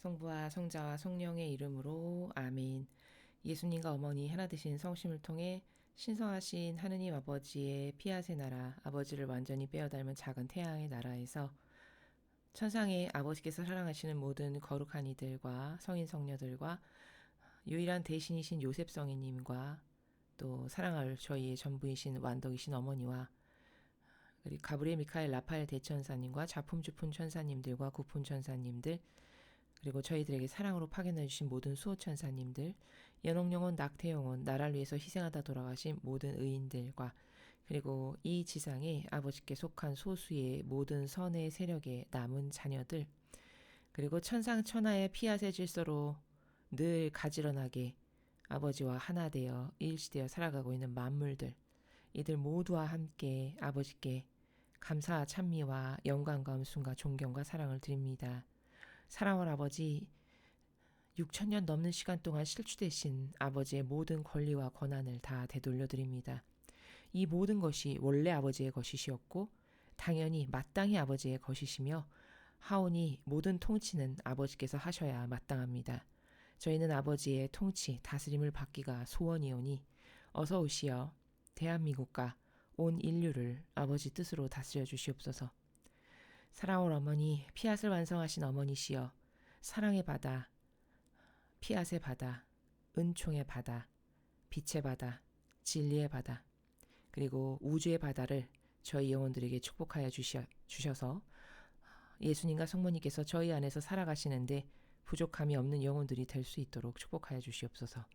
성부와 성자와 성령의 이름으로 아멘. 예수님과 어머니 하나 되신 성심을 통해 신성하신 하느님 아버지의 피아세 나라, 아버지를 완전히 빼어닮은 작은 태양의 나라에서 천상의 아버지께서 사랑하시는 모든 거룩한 이들과 성인 성녀들과 유일한 대신이신 요셉 성인님과 또 사랑할 저희의 전부이신 완덕이신 어머니와 그리고 가브리엘 미카엘 라파엘 대천사님과 좌품 주품 천사님들과 구품 천사님들, 그리고 저희들에게 사랑으로 파견해 주신 모든 수호 천사님들, 연옥영혼 낙태영혼 나라를 위해서 희생하다 돌아가신 모든 의인들과 그리고 이 지상에 아버지께 속한 소수의 모든 선의 세력의 남은 자녀들, 그리고 천상천하의 피아새 질서로 늘 가지런하게 아버지와 하나 되어 일시되어 살아가고 있는 만물들, 이들 모두와 함께 아버지께 감사와 찬미와 영광과 음순과 존경과 사랑을 드립니다. 사랑할 아버지, 6천년 넘는 시간 동안 실추되신 아버지의 모든 권리와 권한을 다 되돌려 드립니다. 이 모든 것이 원래 아버지의 것이시었고 당연히 마땅히 아버지의 것이시며 하오니 모든 통치는 아버지께서 하셔야 마땅합니다. 저희는 아버지의 통치, 다스림을 받기가 소원이오니 어서 오시어 대한민국과 온 인류를 아버지 뜻으로 다스려 주시옵소서. 사랑할 어머니, 피앗을 완성하신 어머니시여, 사랑의 바다, 피앗의 바다, 은총의 바다, 빛의 바다, 진리의 바다, 그리고 우주의 바다를 저희 영혼들에게 축복하여 주셔서 예수님과 성모님께서 저희 안에서 살아가시는데 부족함이 없는 영혼들이 될 수 있도록 축복하여 주시옵소서.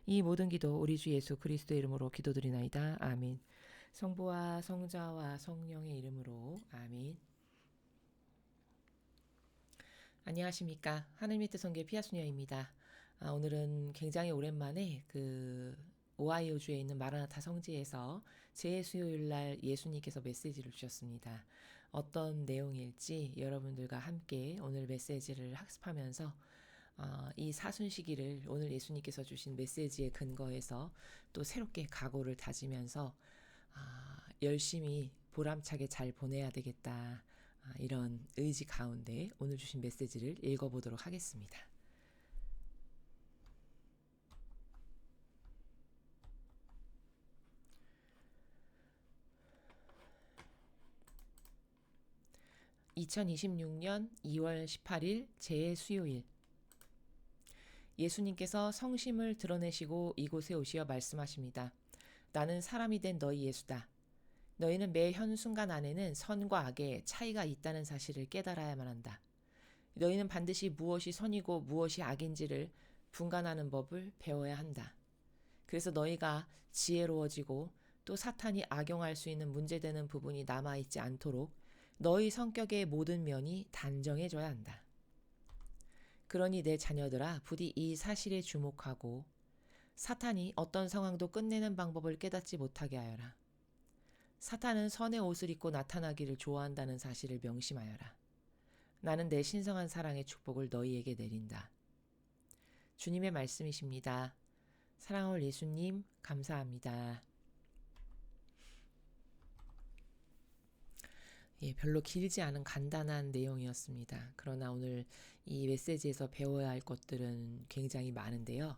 이 모든 기도 우리 주 예수 그리스도의 이름으로 기도드리나이다. 아멘. 성부와 성자와 성령의 이름으로 아멘. 안녕하십니까. 하늘밑 성교회 피아수녀입니다. 오늘은 굉장히 오랜만에 오하이오주에 있는 마라나타 성지에서 제 수요일날 예수님께서 메시지를 주셨습니다. 어떤 내용일지 여러분들과 함께 오늘 메시지를 학습하면서 이 사순 시기를 오늘 예수님께서 주신 메시지에 근거해서 또 새롭게 각오를 다지면서 열심히 보람차게 잘 보내야 되겠다. 이런 의지 가운데 오늘 주신 메시지를 읽어보도록 하겠습니다. (2026년 2월 18일) 제 수요일, 예수님께서 성심을 드러내시고 이곳에 오시어 말씀하십니다. 나는 사람이 된 너희 예수다. 너희는 매 현 순간 안에는 선과 악의 차이가 있다는 사실을 깨달아야만 한다. 너희는 반드시 무엇이 선이고 무엇이 악인지를 분간하는 법을 배워야 한다. 그래서 너희가 지혜로워지고 또 사탄이 악용할 수 있는 문제되는 부분이 남아있지 않도록 너희 성격의 모든 면이 단정해져야 한다. 그러니 내 자녀들아, 부디 이 사실에 주목하고 사탄이 어떤 상황도 끝내는 방법을 깨닫지 못하게 하여라. 사탄은 선의 옷을 입고 나타나기를 좋아한다는 사실을 명심하여라. 나는 내 신성한 사랑의 축복을 너희에게 내린다. 주님의 말씀이십니다. 사랑할 예수님, 감사합니다. 별로 길지 않은 간단한 내용이었습니다. 그러나 오늘 이 메시지에서 배워야 할 것들은 굉장히 많은데요.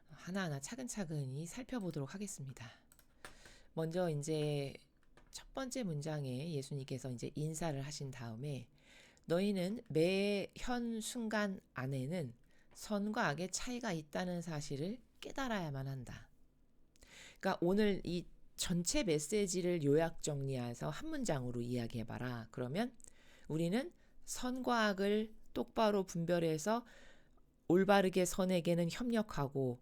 하나하나 차근차근히 살펴보도록 하겠습니다. 먼저 이제 첫 번째 문장에 예수님께서 이제 인사를 하신 다음에 너희는 매 현 순간 안에는 선과 악의 차이가 있다는 사실을 깨달아야만 한다. 그러니까 오늘 이 전체 메시지를 요약 정리해서 한 문장으로 이야기해봐라. 그러면 우리는 선과 악을 똑바로 분별해서 올바르게 선에게는 협력하고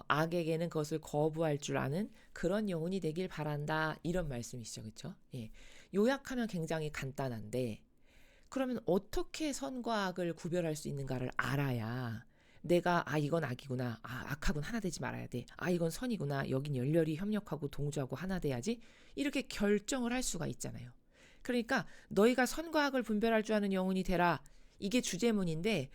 악에게는 그것을 거부할 줄 아는 그런 영혼이 되길 바란다. 이런 말씀이시죠. 그렇죠? 예. 요약하면 굉장히 간단한데 그러면 어떻게 선과 악을 구별할 수 있는가를 알아야 내가 이건 악이구나. 악하군 하나 되지 말아야 돼. 이건 선이구나. 여긴 열렬히 협력하고 동조하고 하나 돼야지. 이렇게 결정을 할 수가 있잖아요. 그러니까 너희가 선과 악을 분별할 줄 아는 영혼이 되라. 이게 주제문인데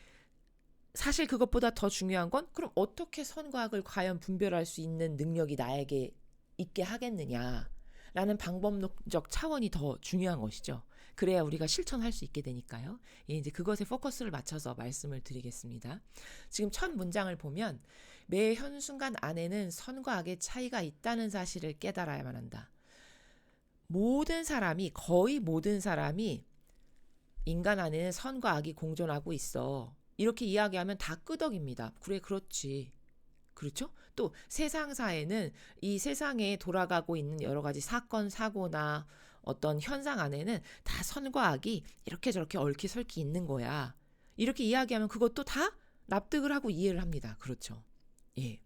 사실 그것보다 더 중요한 건 그럼 어떻게 선과 악을 과연 분별할 수 있는 능력이 나에게 있게 하겠느냐라는 방법론적 차원이 더 중요한 것이죠. 그래야 우리가 실천할 수 있게 되니까요. 예, 이제 그것에 포커스를 맞춰서 말씀을 드리겠습니다. 지금 첫 문장을 보면 매 현순간 안에는 선과 악의 차이가 있다는 사실을 깨달아야만 한다. 모든 사람이, 거의 모든 사람이 인간 안에는 선과 악이 공존하고 있어. 이렇게 이야기하면 다 끄덕입니다. 그래, 그렇지. 그렇죠? 또 세상사에는 이 세상에 돌아가고 있는 여러 가지 사건, 사고나 어떤 현상 안에는 다 선과 악이 이렇게 저렇게 얽히설키 있는 거야. 이렇게 이야기하면 그것도 다 납득을 하고 이해를 합니다. 그렇죠? 예.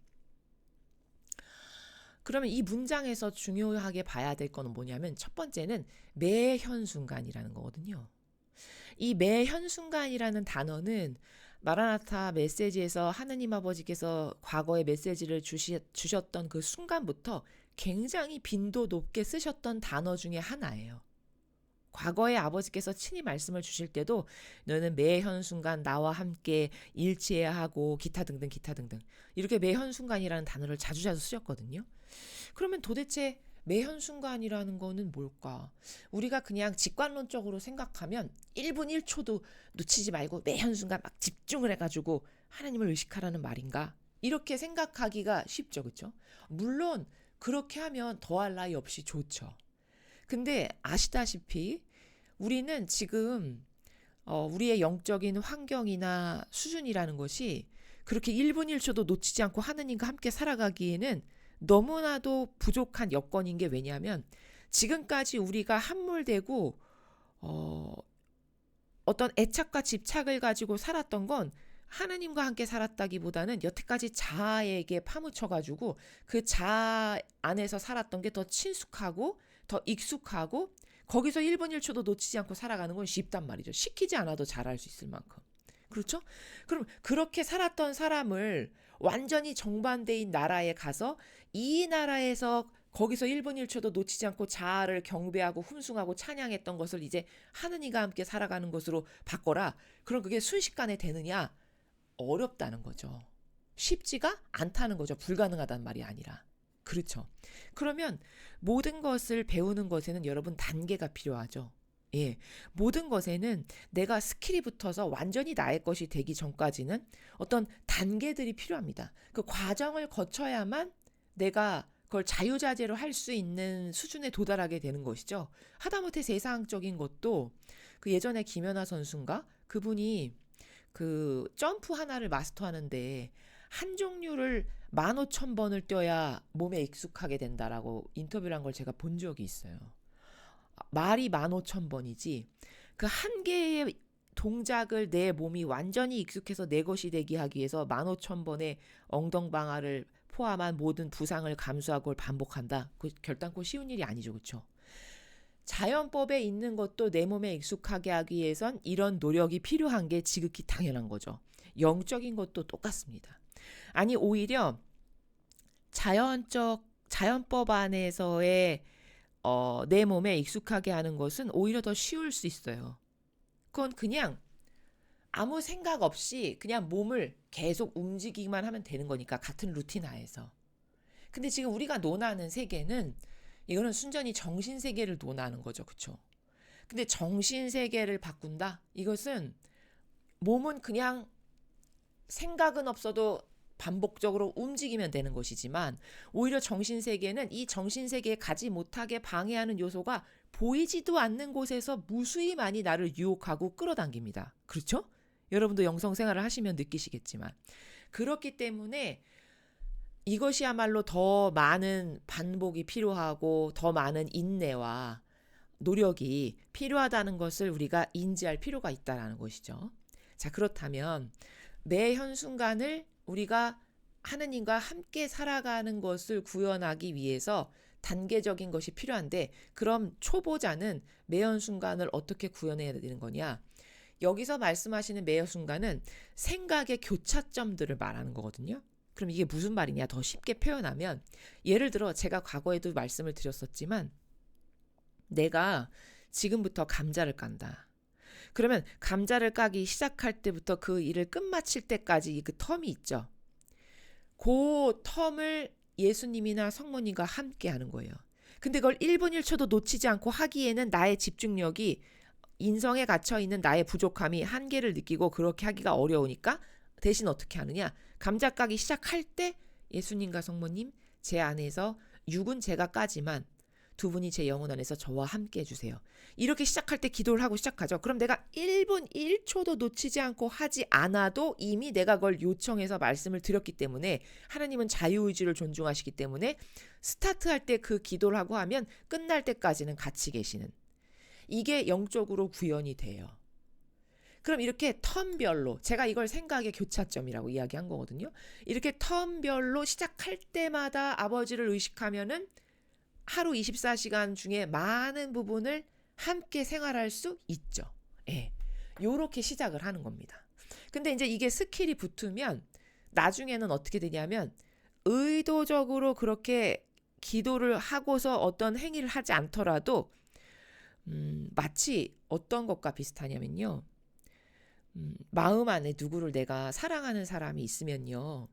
그러면 이 문장에서 중요하게 봐야 될 거는 뭐냐면 첫 번째는 매 현순간이라는 거거든요. 이 매 현순간이라는 단어는 마라나타 메시지에서 하느님 아버지께서 과거에 메시지를 주셨던 그 순간부터 굉장히 빈도 높게 쓰셨던 단어 중에 하나예요. 과거에 아버지께서 친히 말씀을 주실 때도 너는 매 현순간 나와 함께 일치해야 하고 기타 등등 이렇게 매 현순간이라는 단어를 자주 쓰셨거든요. 그러면 도대체 매 현순간이라는 거는 뭘까? 우리가 그냥 직관론적으로 생각하면 1분 1초도 놓치지 말고 매 현순간 막 집중을 해가지고 하나님을 의식하라는 말인가? 이렇게 생각하기가 쉽죠. 그렇죠? 물론 그렇게 하면 더할 나위 없이 좋죠. 근데 아시다시피 우리는 지금 우리의 영적인 환경이나 수준이라는 것이 그렇게 1분 1초도 놓치지 않고 하느님과 함께 살아가기에는 너무나도 부족한 여건인 게 왜냐하면 지금까지 우리가 함몰되고 어떤 애착과 집착을 가지고 살았던 건 하나님과 함께 살았다기보다는 여태까지 자아에게 파묻혀가지고 그 자아 안에서 살았던 게 더 친숙하고 더 익숙하고 거기서 1분 1초도 놓치지 않고 살아가는 건 쉽단 말이죠. 시키지 않아도 잘할 수 있을 만큼. 그렇죠? 그럼 그렇게 살았던 사람을 완전히 정반대인 나라에 가서 이 나라에서 거기서 1분 1초도 놓치지 않고 자아를 경배하고 흠숭하고 찬양했던 것을 이제 하느님과 함께 살아가는 것으로 바꿔라. 그럼 그게 순식간에 되느냐? 어렵다는 거죠. 쉽지가 않다는 거죠. 불가능하다는 말이 아니라. 그렇죠. 그러면 모든 것을 배우는 것에는 여러분 단계가 필요하죠. 예, 모든 것에는 내가 스킬이 붙어서 완전히 나의 것이 되기 전까지는 어떤 단계들이 필요합니다. 그 과정을 거쳐야만 내가 그걸 자유자재로 할 수 있는 수준에 도달하게 되는 것이죠. 하다못해 세상적인 것도 그 예전에 김연아 선수인가? 그분이 그 점프 하나를 마스터하는데 한 종류를 15,000번을 뛰어야 몸에 익숙하게 된다라고 인터뷰를 한 걸 제가 본 적이 있어요. 말이 15,000번이지 그 한 개의 동작을 내 몸이 완전히 익숙해서 내 것이 되게 하기 위해서 15,000번의 엉덩방아를 포함한 모든 부상을 감수하고 그걸 반복한다. 그 결단코 쉬운 일이 아니죠. 그렇죠? 자연법에 있는 것도 내 몸에 익숙하게 하기 위해선 이런 노력이 필요한 게 지극히 당연한 거죠. 영적인 것도 똑같습니다. 아니 오히려 자연법 안에서의 내 몸에 익숙하게 하는 것은 오히려 더 쉬울 수 있어요. 그건 그냥 아무 생각 없이 그냥 몸을 계속 움직이기만 하면 되는 거니까 같은 루틴 하에서. 근데 지금 우리가 논하는 세계는 이거는 순전히 정신세계를 논하는 거죠. 그렇죠? 근데 정신세계를 바꾼다? 이것은 몸은 그냥 생각은 없어도 반복적으로 움직이면 되는 것이지만 오히려 정신세계는 이 정신세계에 가지 못하게 방해하는 요소가 보이지도 않는 곳에서 무수히 많이 나를 유혹하고 끌어당깁니다. 그렇죠? 여러분도 영성생활을 하시면 느끼시겠지만 그렇기 때문에 이것이야말로 더 많은 반복이 필요하고 더 많은 인내와 노력이 필요하다는 것을 우리가 인지할 필요가 있다는 것이죠. 자, 그렇다면 매 현순간을 우리가 하느님과 함께 살아가는 것을 구현하기 위해서 단계적인 것이 필요한데 그럼 초보자는 매 현순간을 어떻게 구현해야 되는 거냐? 여기서 말씀하시는 매 현순간은 생각의 교차점들을 말하는 거거든요. 그럼 이게 무슨 말이냐? 더 쉽게 표현하면 예를 들어 제가 과거에도 말씀을 드렸었지만 내가 지금부터 감자를 깐다. 그러면 감자를 까기 시작할 때부터 그 일을 끝마칠 때까지 그 텀이 있죠. 그 텀을 예수님이나 성모님과 함께 하는 거예요. 근데 그걸 1분 1초도 놓치지 않고 하기에는 나의 집중력이 인성에 갇혀있는 나의 부족함이 한계를 느끼고 그렇게 하기가 어려우니까 대신 어떻게 하느냐. 감자 까기 시작할 때 예수님과 성모님 제 안에서 육은 제가 까지만 두 분이 제 영혼 안에서 저와 함께 해주세요. 이렇게 시작할 때 기도를 하고 시작하죠. 그럼 내가 1분 1초도 놓치지 않고 하지 않아도 이미 내가 그걸 요청해서 말씀을 드렸기 때문에 하나님은 자유의지를 존중하시기 때문에 스타트할 때 그 기도를 하고 하면 끝날 때까지는 같이 계시는, 이게 영적으로 구현이 돼요. 그럼 이렇게 텀별로, 제가 이걸 생각의 교차점이라고 이야기한 거거든요. 이렇게 텀별로 시작할 때마다 아버지를 의식하면은 하루 24시간 중에 많은 부분을 함께 생활할 수 있죠. 예. 요렇게 시작을 하는 겁니다. 근데 이제 이게 스킬이 붙으면 나중에는 어떻게 되냐면 의도적으로 그렇게 기도를 하고서 어떤 행위를 하지 않더라도 마치 어떤 것과 비슷하냐면요. 마음 안에 누구를 내가 사랑하는 사람이 있으면요.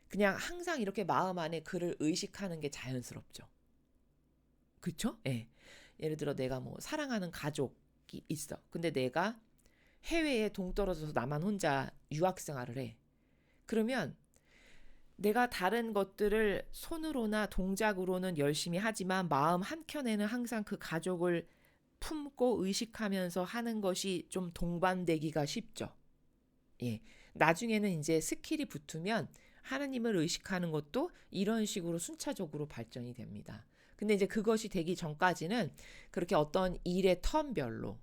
그냥 항상 이렇게 마음 안에 그를 의식하는 게 자연스럽죠. 그렇죠? 예. 예를 들어 내가 뭐 사랑하는 가족이 있어. 근데 내가 해외에 동떨어져서 나만 혼자 유학 생활을 해. 그러면 내가 다른 것들을 손으로나 동작으로는 열심히 하지만 마음 한켠에는 항상 그 가족을 품고 의식하면서 하는 것이 좀 동반되기가 쉽죠. 예. 나중에는 이제 스킬이 붙으면 하나님을 의식하는 것도 이런 식으로 순차적으로 발전이 됩니다. 근데 이제 그것이 되기 전까지는 그렇게 어떤 일의 텀별로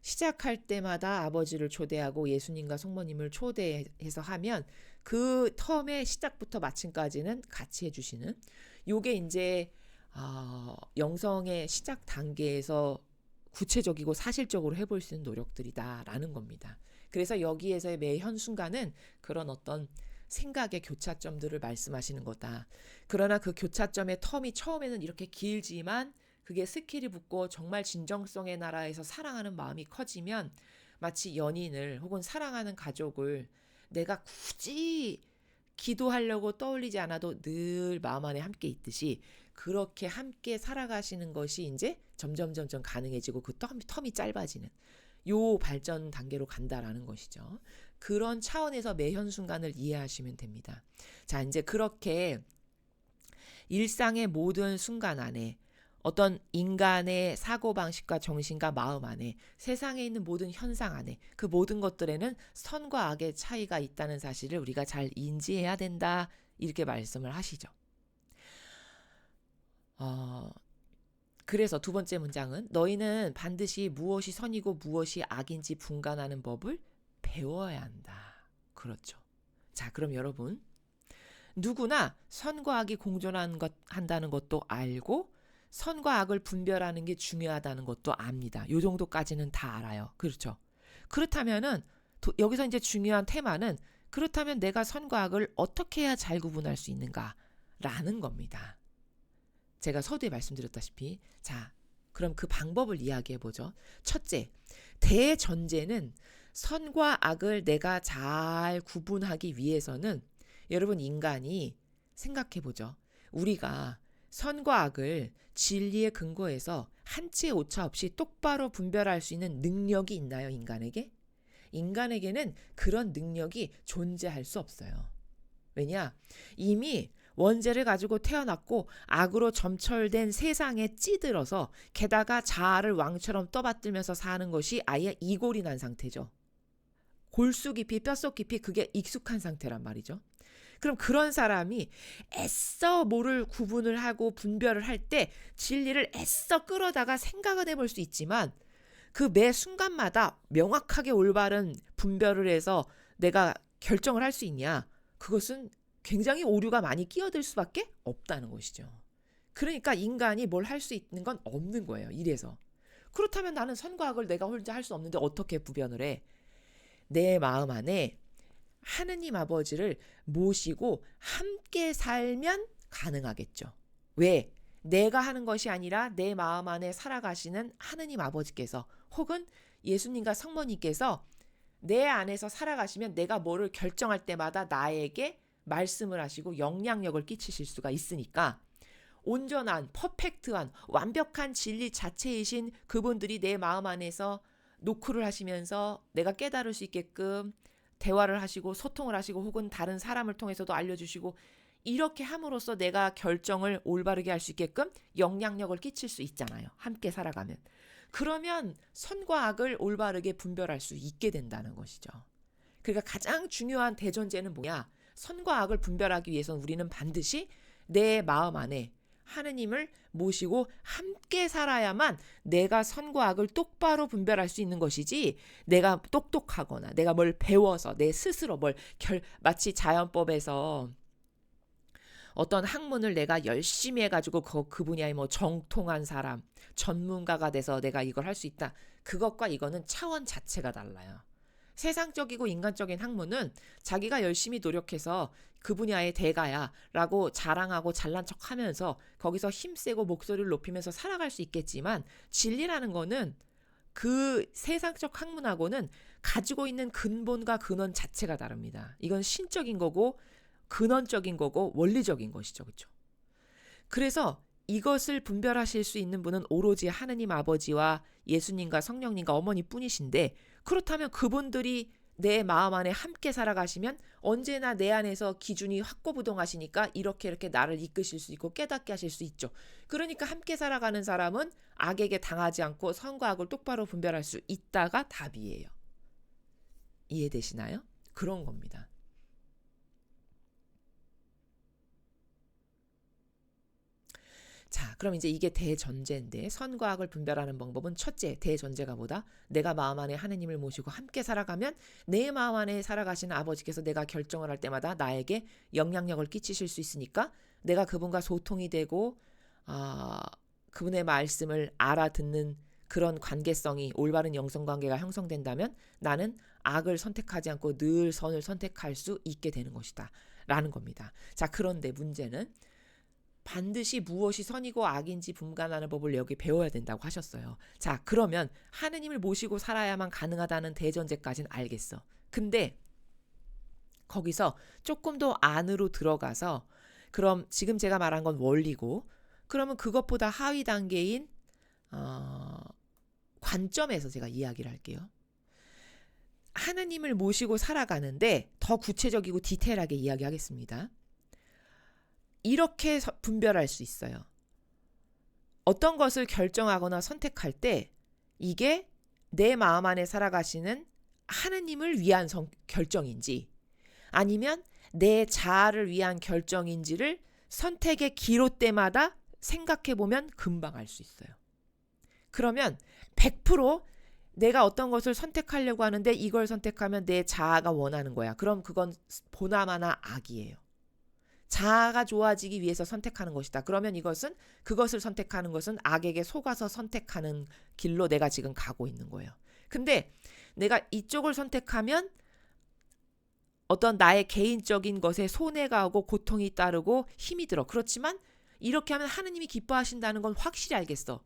시작할 때마다 아버지를 초대하고 예수님과 성모님을 초대해서 하면 그 텀의 시작부터 마침까지는 같이 해주시는, 요게 이제 영성의 시작 단계에서 구체적이고 사실적으로 해볼 수 있는 노력들이다라는 겁니다. 그래서 여기에서의 매 현순간은 그런 어떤 생각의 교차점들을 말씀하시는 거다. 그러나 그 교차점의 텀이 처음에는 이렇게 길지만 그게 스킬이 붙고 정말 진정성의 나라에서 사랑하는 마음이 커지면 마치 연인을 혹은 사랑하는 가족을 내가 굳이 기도하려고 떠올리지 않아도 늘 마음 안에 함께 있듯이 그렇게 함께 살아가시는 것이 이제 점점 가능해지고 그 텀이 짧아지는 요 발전 단계로 간다라는 것이죠. 그런 차원에서 매 현순간을 이해하시면 됩니다. 자, 이제 그렇게 일상의 모든 순간 안에 어떤 인간의 사고방식과 정신과 마음 안에 세상에 있는 모든 현상 안에 그 모든 것들에는 선과 악의 차이가 있다는 사실을 우리가 잘 인지해야 된다, 이렇게 말씀을 하시죠. 그래서 두 번째 문장은 너희는 반드시 무엇이 선이고 무엇이 악인지 분간하는 법을 배워야 한다. 그렇죠. 자, 그럼 여러분 누구나 선과 악이 공존한다는 것도 알고 선과 악을 분별하는 게 중요하다는 것도 압니다. 요 정도까지는 다 알아요. 그렇죠. 그렇다면은 여기서 이제 중요한 테마는 그렇다면 내가 선과 악을 어떻게 해야 잘 구분할 수 있는가라는 겁니다. 제가 서두에 말씀드렸다시피 자, 그럼 그 방법을 이야기해보죠. 첫째, 대전제는 선과 악을 내가 잘 구분하기 위해서는 여러분 인간이 생각해보죠. 우리가 선과 악을 진리에 근거해서 한치의 오차 없이 똑바로 분별할 수 있는 능력이 있나요, 인간에게? 인간에게는 그런 능력이 존재할 수 없어요. 왜냐? 이미 원죄를 가지고 태어났고 악으로 점철된 세상에 찌들어서 게다가 자아를 왕처럼 떠받들면서 사는 것이 아예 이골이 난 상태죠. 골수 깊이 뼛속 깊이 그게 익숙한 상태란 말이죠. 그럼 그런 사람이 애써 뭐를 구분을 하고 분별을 할 때 진리를 애써 끌어다가 생각은 해볼 수 있지만 그 매 순간마다 명확하게 올바른 분별을 해서 내가 결정을 할 수 있냐? 그것은 굉장히 오류가 많이 끼어들 수밖에 없다는 것이죠. 그러니까 인간이 뭘 할 수 있는 건 없는 거예요. 이래서. 그렇다면 나는 선과 악을 내가 혼자 할 수 없는데 어떻게 구별을 해? 내 마음 안에 하느님 아버지를 모시고 함께 살면 가능하겠죠. 왜? 내가 하는 것이 아니라 내 마음 안에 살아가시는 하느님 아버지께서 혹은 예수님과 성모님께서 내 안에서 살아가시면 내가 뭐를 결정할 때마다 나에게 말씀을 하시고 영향력을 끼치실 수가 있으니까 온전한 퍼펙트한 완벽한 진리 자체이신 그분들이 내 마음 안에서 노크를 하시면서 내가 깨달을 수 있게끔 대화를 하시고 소통을 하시고 혹은 다른 사람을 통해서도 알려주시고 이렇게 함으로써 내가 결정을 올바르게 할 수 있게끔 영향력을 끼칠 수 있잖아요. 함께 살아가면. 그러면 선과 악을 올바르게 분별할 수 있게 된다는 것이죠. 그러니까 가장 중요한 대전제는 뭐야? 선과 악을 분별하기 위해서는 우리는 반드시 내 마음 안에 하느님을 모시고 함께 살아야만 내가 선과 악을 똑바로 분별할 수 있는 것이지, 내가 똑똑하거나 내가 뭘 배워서 내 스스로 마치 자연법에서 어떤 학문을 내가 열심히 해가지고 그 분야에 뭐 정통한 사람, 전문가가 돼서 내가 이걸 할 수 있다. 그것과 이거는 차원 자체가 달라요. 세상적이고 인간적인 학문은 자기가 열심히 노력해서 그 분야의 대가야 라고 자랑하고 잘난 척하면서 거기서 힘세고 목소리를 높이면서 살아갈 수 있겠지만, 진리라는 거는 그 세상적 학문하고는 가지고 있는 근본과 근원 자체가 다릅니다. 이건 신적인 거고 근원적인 거고 원리적인 것이죠. 그렇죠? 그래서 이것을 분별하실 수 있는 분은 오로지 하느님 아버지와 예수님과 성령님과 어머니뿐이신데, 그렇다면 그분들이 내 마음 안에 함께 살아가시면 언제나 내 안에서 기준이 확고부동하시니까 이렇게 나를 이끄실 수 있고 깨닫게 하실 수 있죠. 그러니까 함께 살아가는 사람은 악에게 당하지 않고 선과 악을 똑바로 분별할 수 있다가 답이에요. 이해되시나요? 그런 겁니다. 자, 그럼 이제 이게 대전제인데, 선과 악을 분별하는 방법은 첫째, 대전제가 뭐다? 내가 마음 안에 하느님을 모시고 함께 살아가면 내 마음 안에 살아가시는 아버지께서 내가 결정을 할 때마다 나에게 영향력을 끼치실 수 있으니까 내가 그분과 소통이 되고 그분의 말씀을 알아듣는 그런 관계성이, 올바른 영성관계가 형성된다면 나는 악을 선택하지 않고 늘 선을 선택할 수 있게 되는 것이다 라는 겁니다. 자, 그런데 문제는 반드시 무엇이 선이고 악인지 분간하는 법을 여기 배워야 된다고 하셨어요. 자, 그러면 하느님을 모시고 살아야만 가능하다는 대전제까지는 알겠어. 근데 거기서 조금 더 안으로 들어가서, 그럼 지금 제가 말한 건 원리고, 그러면 그것보다 하위 단계인 관점에서 제가 이야기를 할게요. 하느님을 모시고 살아가는데 더 구체적이고 디테일하게 이야기하겠습니다. 이렇게 분별할 수 있어요. 어떤 것을 결정하거나 선택할 때 이게 내 마음 안에 살아가시는 하느님을 위한 결정인지 아니면 내 자아를 위한 결정인지를 선택의 기로 때마다 생각해보면 금방 알 수 있어요. 그러면 100% 내가 어떤 것을 선택하려고 하는데 이걸 선택하면 내 자아가 원하는 거야. 그럼 그건 보나마나 악이에요. 자아가 좋아지기 위해서 선택하는 것이다. 그러면 그것을 선택하는 것은 악에게 속아서 선택하는 길로 내가 지금 가고 있는 거예요. 근데 내가 이쪽을 선택하면 어떤 나의 개인적인 것에 손해가 오고 고통이 따르고 힘이 들어. 그렇지만 이렇게 하면 하느님이 기뻐하신다는 건 확실히 알겠어.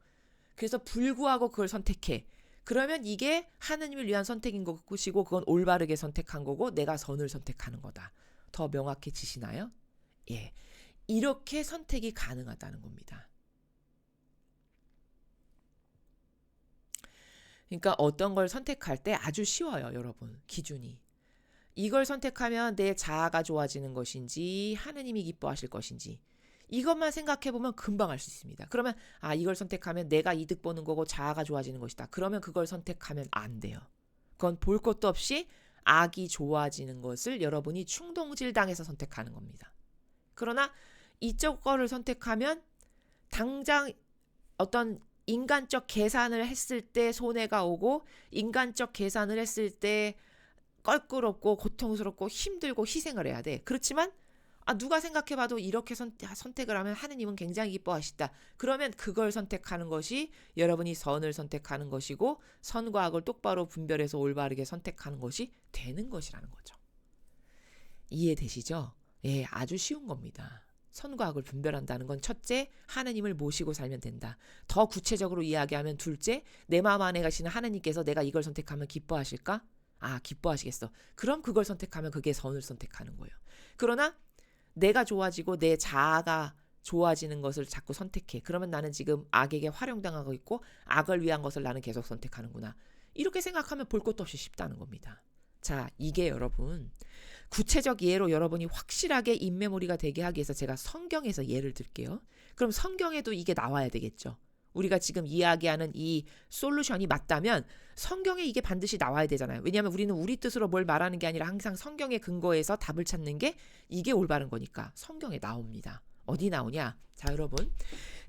그래서 불구하고 그걸 선택해. 그러면 이게 하느님을 위한 선택인 것이고 그건 올바르게 선택한 거고 내가 선을 선택하는 거다. 더 명확해지시나요? 예, 이렇게 선택이 가능하다는 겁니다. 그러니까 어떤 걸 선택할 때 아주 쉬워요, 여러분. 기준이. 이걸 선택하면 내 자아가 좋아지는 것인지 하느님이 기뻐하실 것인지 이것만 생각해보면 금방 알 수 있습니다. 그러면 이걸 선택하면 내가 이득 보는 거고 자아가 좋아지는 것이다. 그러면 그걸 선택하면 안 돼요. 그건 볼 것도 없이 악이 좋아지는 것을 여러분이 충동질당해서 선택하는 겁니다. 그러나 이쪽 거를 선택하면 당장 어떤 인간적 계산을 했을 때 손해가 오고 인간적 계산을 했을 때 껄끄럽고 고통스럽고 힘들고 희생을 해야 돼. 그렇지만 누가 생각해봐도 이렇게 선택을 하면 하느님은 굉장히 기뻐하시다. 그러면 그걸 선택하는 것이 여러분이 선을 선택하는 것이고 선과 악을 똑바로 분별해서 올바르게 선택하는 것이 되는 것이라는 거죠. 이해되시죠? 예, 아주 쉬운 겁니다. 선과 악을 분별한다는 건 첫째, 하느님을 모시고 살면 된다. 더 구체적으로 이야기하면 둘째, 내 마음 안에 가시는 하느님께서 내가 이걸 선택하면 기뻐하실까? 기뻐하시겠어. 그럼 그걸 선택하면 그게 선을 선택하는 거예요. 그러나 내가 좋아지고 내 자아가 좋아지는 것을 자꾸 선택해. 그러면 나는 지금 악에게 활용당하고 있고 악을 위한 것을 나는 계속 선택하는구나. 이렇게 생각하면 볼 것도 없이 쉽다는 겁니다. 자, 이게 여러분 구체적 예로 여러분이 확실하게 인메모리가 되게 하기 위해서 제가 성경에서 예를 들게요. 그럼 성경에도 이게 나와야 되겠죠. 우리가 지금 이야기하는 이 솔루션이 맞다면 성경에 이게 반드시 나와야 되잖아요. 왜냐하면 우리는 우리 뜻으로 뭘 말하는 게 아니라 항상 성경에 근거해서 답을 찾는 게 이게 올바른 거니까 성경에 나옵니다. 어디 나오냐? 자, 여러분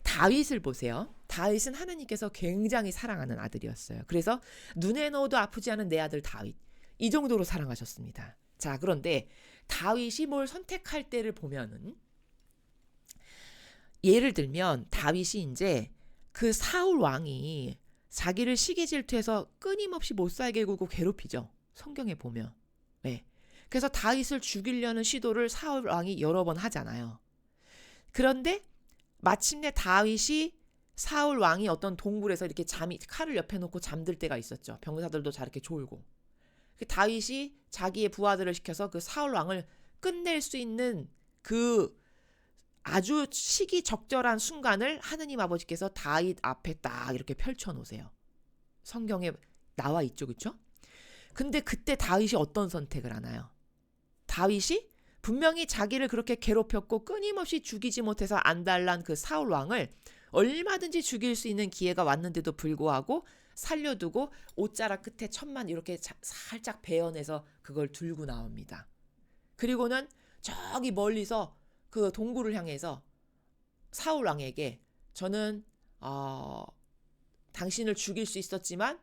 다윗을 보세요. 다윗은 하나님께서 굉장히 사랑하는 아들이었어요. 그래서 눈에 넣어도 아프지 않은 내 아들 다윗, 이 정도로 사랑하셨습니다. 자, 그런데 다윗이 뭘 선택할 때를 보면은 예를 들면 다윗이 이제 그 사울 왕이 자기를 시기 질투해서 끊임없이 못 살게 굴고 괴롭히죠. 성경에 보면. 네. 그래서 다윗을 죽이려는 시도를 사울 왕이 여러 번 하잖아요. 그런데 마침내 다윗이 사울 왕이 어떤 동굴에서 이렇게 칼을 옆에 놓고 잠들 때가 있었죠. 병사들도 저렇게 졸고. 다윗이 자기의 부하들을 시켜서 그 사울 왕을 끝낼 수 있는 그 아주 시기적절한 순간을 하느님 아버지께서 다윗 앞에 딱 이렇게 펼쳐놓으세요. 성경에 나와 있죠, 그렇죠? 근데 그때 다윗이 어떤 선택을 하나요? 다윗이 분명히 자기를 그렇게 괴롭혔고 끊임없이 죽이지 못해서 안달난 그 사울 왕을 얼마든지 죽일 수 있는 기회가 왔는데도 불구하고 살려두고 옷자락 끝에 천만 이렇게 살짝 베어내서 그걸 들고 나옵니다. 그리고는 저기 멀리서 그 동굴을 향해서 사울 왕에게 저는 당신을 죽일 수 있었지만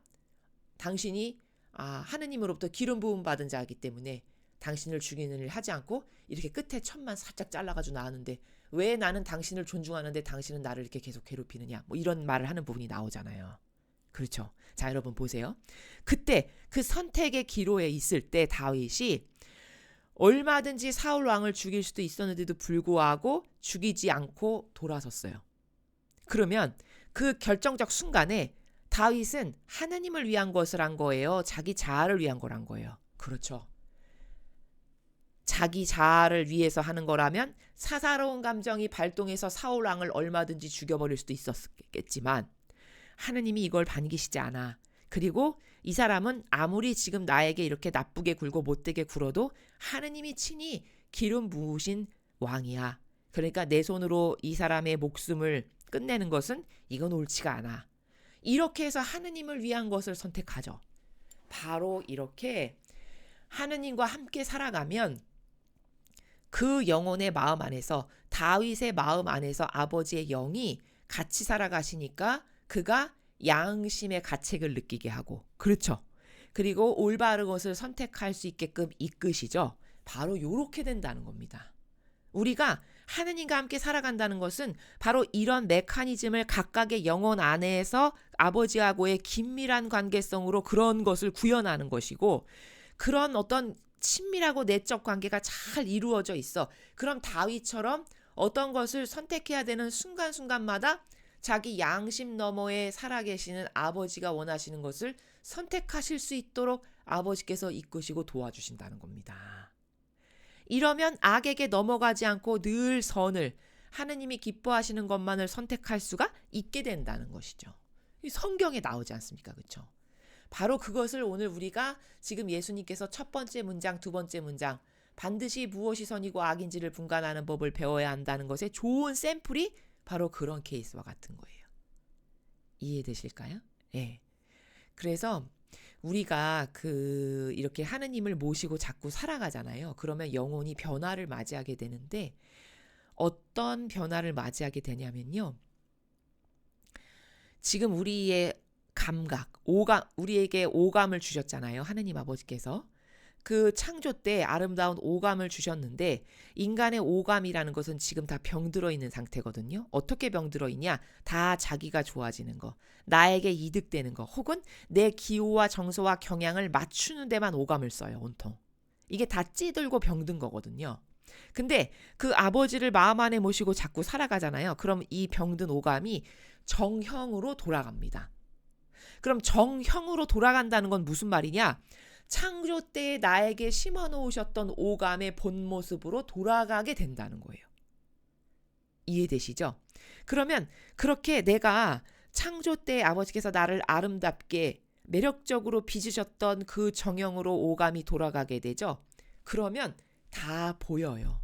당신이 하느님으로부터 기름 부음 받은 자이기 때문에 당신을 죽이는 일을 하지 않고 이렇게 끝에 천만 살짝 잘라가지고 나왔는데 왜 나는 당신을 존중하는데 당신은 나를 이렇게 계속 괴롭히느냐, 뭐 이런 말을 하는 부분이 나오잖아요. 그렇죠. 자, 여러분 보세요. 그때 그 선택의 기로에 있을 때 다윗이 얼마든지 사울 왕을 죽일 수도 있었는데도 불구하고 죽이지 않고 돌아섰어요. 그러면 그 결정적 순간에 다윗은 하나님을 위한 것을 한 거예요? 자기 자아를 위한 걸 한 거예요? 그렇죠. 자기 자아를 위해서 하는 거라면 사사로운 감정이 발동해서 사울 왕을 얼마든지 죽여버릴 수도 있었겠지만 하느님이 이걸 반기시지 않아. 그리고 이 사람은 아무리 지금 나에게 이렇게 나쁘게 굴고 못되게 굴어도 하느님이 친히 기름 부으신 왕이야. 그러니까 내 손으로 이 사람의 목숨을 끝내는 것은 이건 옳지가 않아. 이렇게 해서 하느님을 위한 것을 선택하죠. 바로 이렇게 하느님과 함께 살아가면 그 영혼의 마음 안에서 다윗의 마음 안에서 아버지의 영이 같이 살아가시니까 그가 양심의 가책을 느끼게 하고, 그렇죠. 그리고 올바른 것을 선택할 수 있게끔 이끄시죠. 바로 이렇게 된다는 겁니다. 우리가 하느님과 함께 살아간다는 것은 바로 이런 메커니즘을 각각의 영혼 안에서 아버지하고의 긴밀한 관계성으로 그런 것을 구현하는 것이고, 그런 어떤 친밀하고 내적 관계가 잘 이루어져 있어. 그럼 다윗처럼 어떤 것을 선택해야 되는 순간순간마다 자기 양심 너머에 살아계시는 아버지가 원하시는 것을 선택하실 수 있도록 아버지께서 이끄시고 도와주신다는 겁니다. 이러면 악에게 넘어가지 않고 늘 선을, 하느님이 기뻐하시는 것만을 선택할 수가 있게 된다는 것이죠. 성경에 나오지 않습니까? 그렇죠? 바로 그것을 오늘 우리가 지금 예수님께서 첫 번째 문장, 두 번째 문장, 반드시 무엇이 선이고 악인지를 분간하는 법을 배워야 한다는 것의 좋은 샘플이 바로 그런 케이스와 같은 거예요. 이해되실까요? 네. 그래서 우리가 이렇게 하느님을 모시고 자꾸 살아가잖아요. 그러면 영혼이 변화를 맞이하게 되는데 어떤 변화를 맞이하게 되냐면요. 지금 우리의 감각, 우리에게 오감을 주셨잖아요. 하느님 아버지께서. 그 창조 때 아름다운 오감을 주셨는데 인간의 오감이라는 것은 지금 다 병들어 있는 상태거든요. 어떻게 병들어 있냐? 다 자기가 좋아지는 거, 나에게 이득되는 거, 혹은 내 기호와 정서와 경향을 맞추는 데만 오감을 써요. 온통. 이게 다 찌들고 병든 거거든요. 근데 그 아버지를 마음 안에 모시고 자꾸 살아가잖아요. 그럼 이 병든 오감이 정형으로 돌아갑니다. 그럼 정형으로 돌아간다는 건 무슨 말이냐? 창조 때에 나에게 심어놓으셨던 오감의 본 모습으로 돌아가게 된다는 거예요. 이해되시죠? 그러면 그렇게 내가 창조 때 아버지께서 나를 아름답게 매력적으로 빚으셨던 그 정형으로 오감이 돌아가게 되죠. 그러면 다 보여요.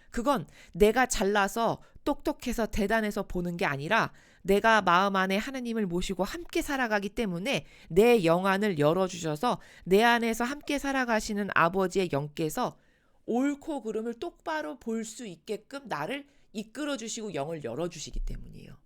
그건 내가 잘나서 똑똑해서 대단해서 보는 게 아니라 내가 마음 안에 하느님을 모시고 함께 살아가기 때문에 내 영안을 열어주셔서 내 안에서 함께 살아가시는 아버지의 영께서 옳고 그름을 똑바로 볼 수 있게끔 나를 이끌어주시고 영을 열어주시기 때문이에요.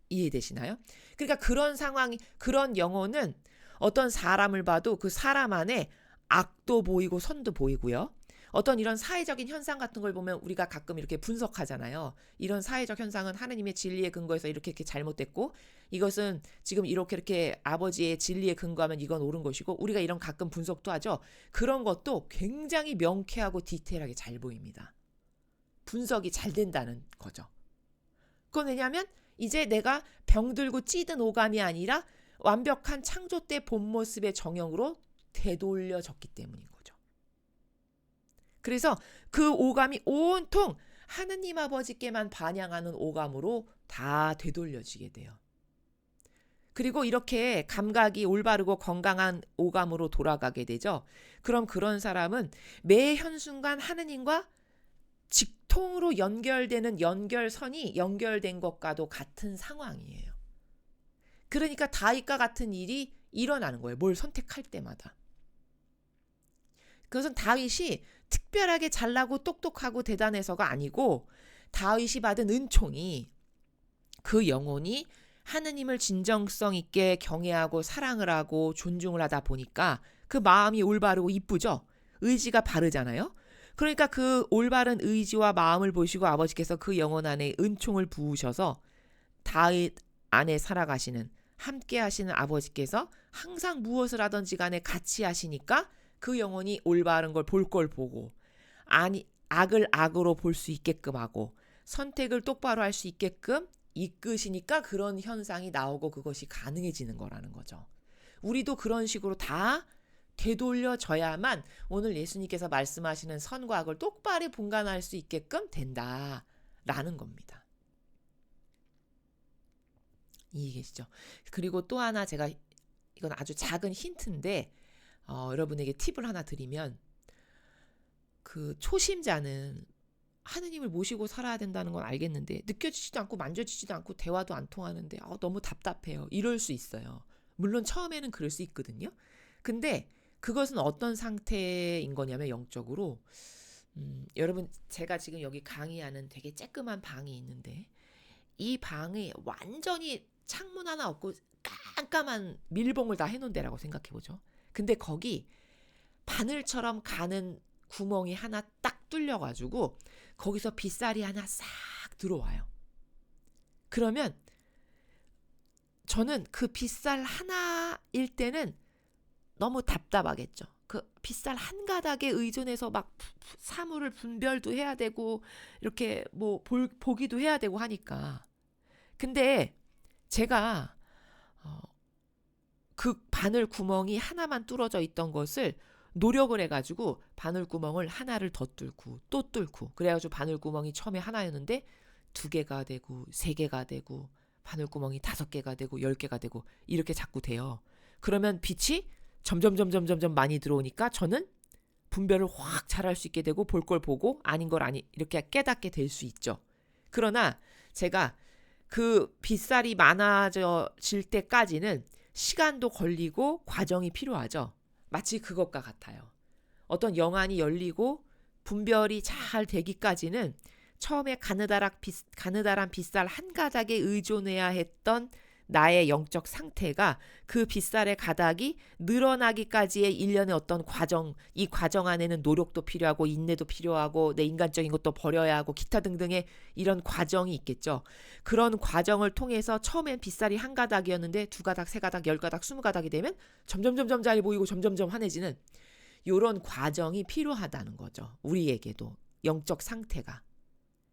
이해되시나요? 그러니까 그런 상황이, 그런 영혼은 어떤 사람을 봐도 그 사람 안에 악도 보이고 선도 보이고요. 어떤 이런 사회적인 현상 같은 걸 보면 우리가 가끔 이렇게 분석하잖아요. 이런 사회적 현상은 하느님의 진리에 근거해서 이렇게 잘못됐고, 이것은 지금 이렇게 아버지의 진리에 근거하면 이건 옳은 것이고, 우리가 이런 가끔 분석도 하죠. 그런 것도 굉장히 명쾌하고 디테일하게 잘 보입니다. 분석이 잘 된다는 거죠. 그건 왜냐하면 이제 내가 병들고 찌든 오감이 아니라 완벽한 창조 때 본 모습의 정형으로 되돌려졌기 때문인 거죠. 그래서 그 오감이 온통 하느님 아버지께만 반향하는 오감으로 다 되돌려지게 돼요. 그리고 이렇게 감각이 올바르고 건강한 오감으로 돌아가게 되죠. 그럼 그런 사람은 매 현순간 하느님과 직통으로 연결되는 연결선이 연결된 것과도 같은 상황이에요. 그러니까 다윗과 같은 일이 일어나는 거예요. 뭘 선택할 때마다. 그것은 다윗이 특별하게 잘나고 똑똑하고 대단해서가 아니고 다윗이 받은 은총이 그 영혼이 하느님을 진정성 있게 경외하고 사랑을 하고 존중을 하다 보니까 그 마음이 올바르고 이쁘죠. 의지가 바르잖아요. 그러니까 그 올바른 의지와 마음을 보시고 아버지께서 그 영혼 안에 은총을 부으셔서 다윗 안에 살아가시는 함께 하시는 아버지께서 항상 무엇을 하든지 간에 같이 하시니까 그 영혼이 올바른 걸 볼 걸 보고 악을 악으로 볼 수 있게끔 하고 선택을 똑바로 할 수 있게끔 이끄시니까 그런 현상이 나오고 그것이 가능해지는 거라는 거죠. 우리도 그런 식으로 다 되돌려져야만 오늘 예수님께서 말씀하시는 선과 악을 똑바로 분간할 수 있게끔 된다라는 겁니다. 이해계시죠? 그리고 또 하나 제가 이건 아주 작은 힌트인데 여러분에게 팁을 하나 드리면 그 초심자는 하느님을 모시고 살아야 된다는 건 알겠는데 느껴지지도 않고 만져지지도 않고 대화도 안 통하는데 너무 답답해요. 이럴 수 있어요. 물론 처음에는 그럴 수 있거든요. 근데 그것은 어떤 상태인 거냐면 영적으로 여러분 제가 지금 여기 강의하는 되게 쬐끄만 방이 있는데 이 방이 완전히 창문 하나 없고 깜깜한 밀봉을 다 해놓은 데라고 생각해보죠. 근데 거기 바늘처럼 가는 구멍이 하나 딱 뚫려가지고 거기서 빗살이 하나 싹 들어와요. 그러면 저는 그 빗살 하나일 때는 너무 답답하겠죠. 그 빗살 한 가닥에 의존해서 막 사물을 분별도 해야 되고 이렇게 뭐 보기도 해야 되고 하니까. 근데 제가 그 바늘 구멍이 하나만 뚫어져 있던 것을 노력을 해가지고 바늘구멍을 하나를 더 뚫고 또 뚫고 그래가지고 바늘구멍이 처음에 하나였는데 2개가 되고 3개가 되고 바늘구멍이 5개가 되고 10개가 되고 이렇게 자꾸 돼요. 그러면 빛이 점점 많이 들어오니까 저는 분별을 확 잘할 수 있게 되고 볼 걸 보고 아닌 걸 아니 이렇게 깨닫게 될 수 있죠. 그러나 제가 그 빗살이 많아질 때까지는 시간도 걸리고 과정이 필요하죠. 마치 그것과 같아요. 어떤 영안이 열리고 분별이 잘 되기까지는 처음에 가느다란 빗살 한 가닥에 의존해야 했던 나의 영적 상태가 그 빗살의 가닥이 늘어나기까지의 일련의 어떤 과정, 이 과정 안에는 노력도 필요하고 인내도 필요하고 내 인간적인 것도 버려야 하고 기타 등등의 이런 과정이 있겠죠. 그런 과정을 통해서 처음엔 빗살이 한 가닥이었는데 2가닥, 3가닥, 10가닥, 20가닥이 되면 점점 잘 보이고 점점 환해지는 이런 과정이 필요하다는 거죠. 우리에게도 영적 상태가.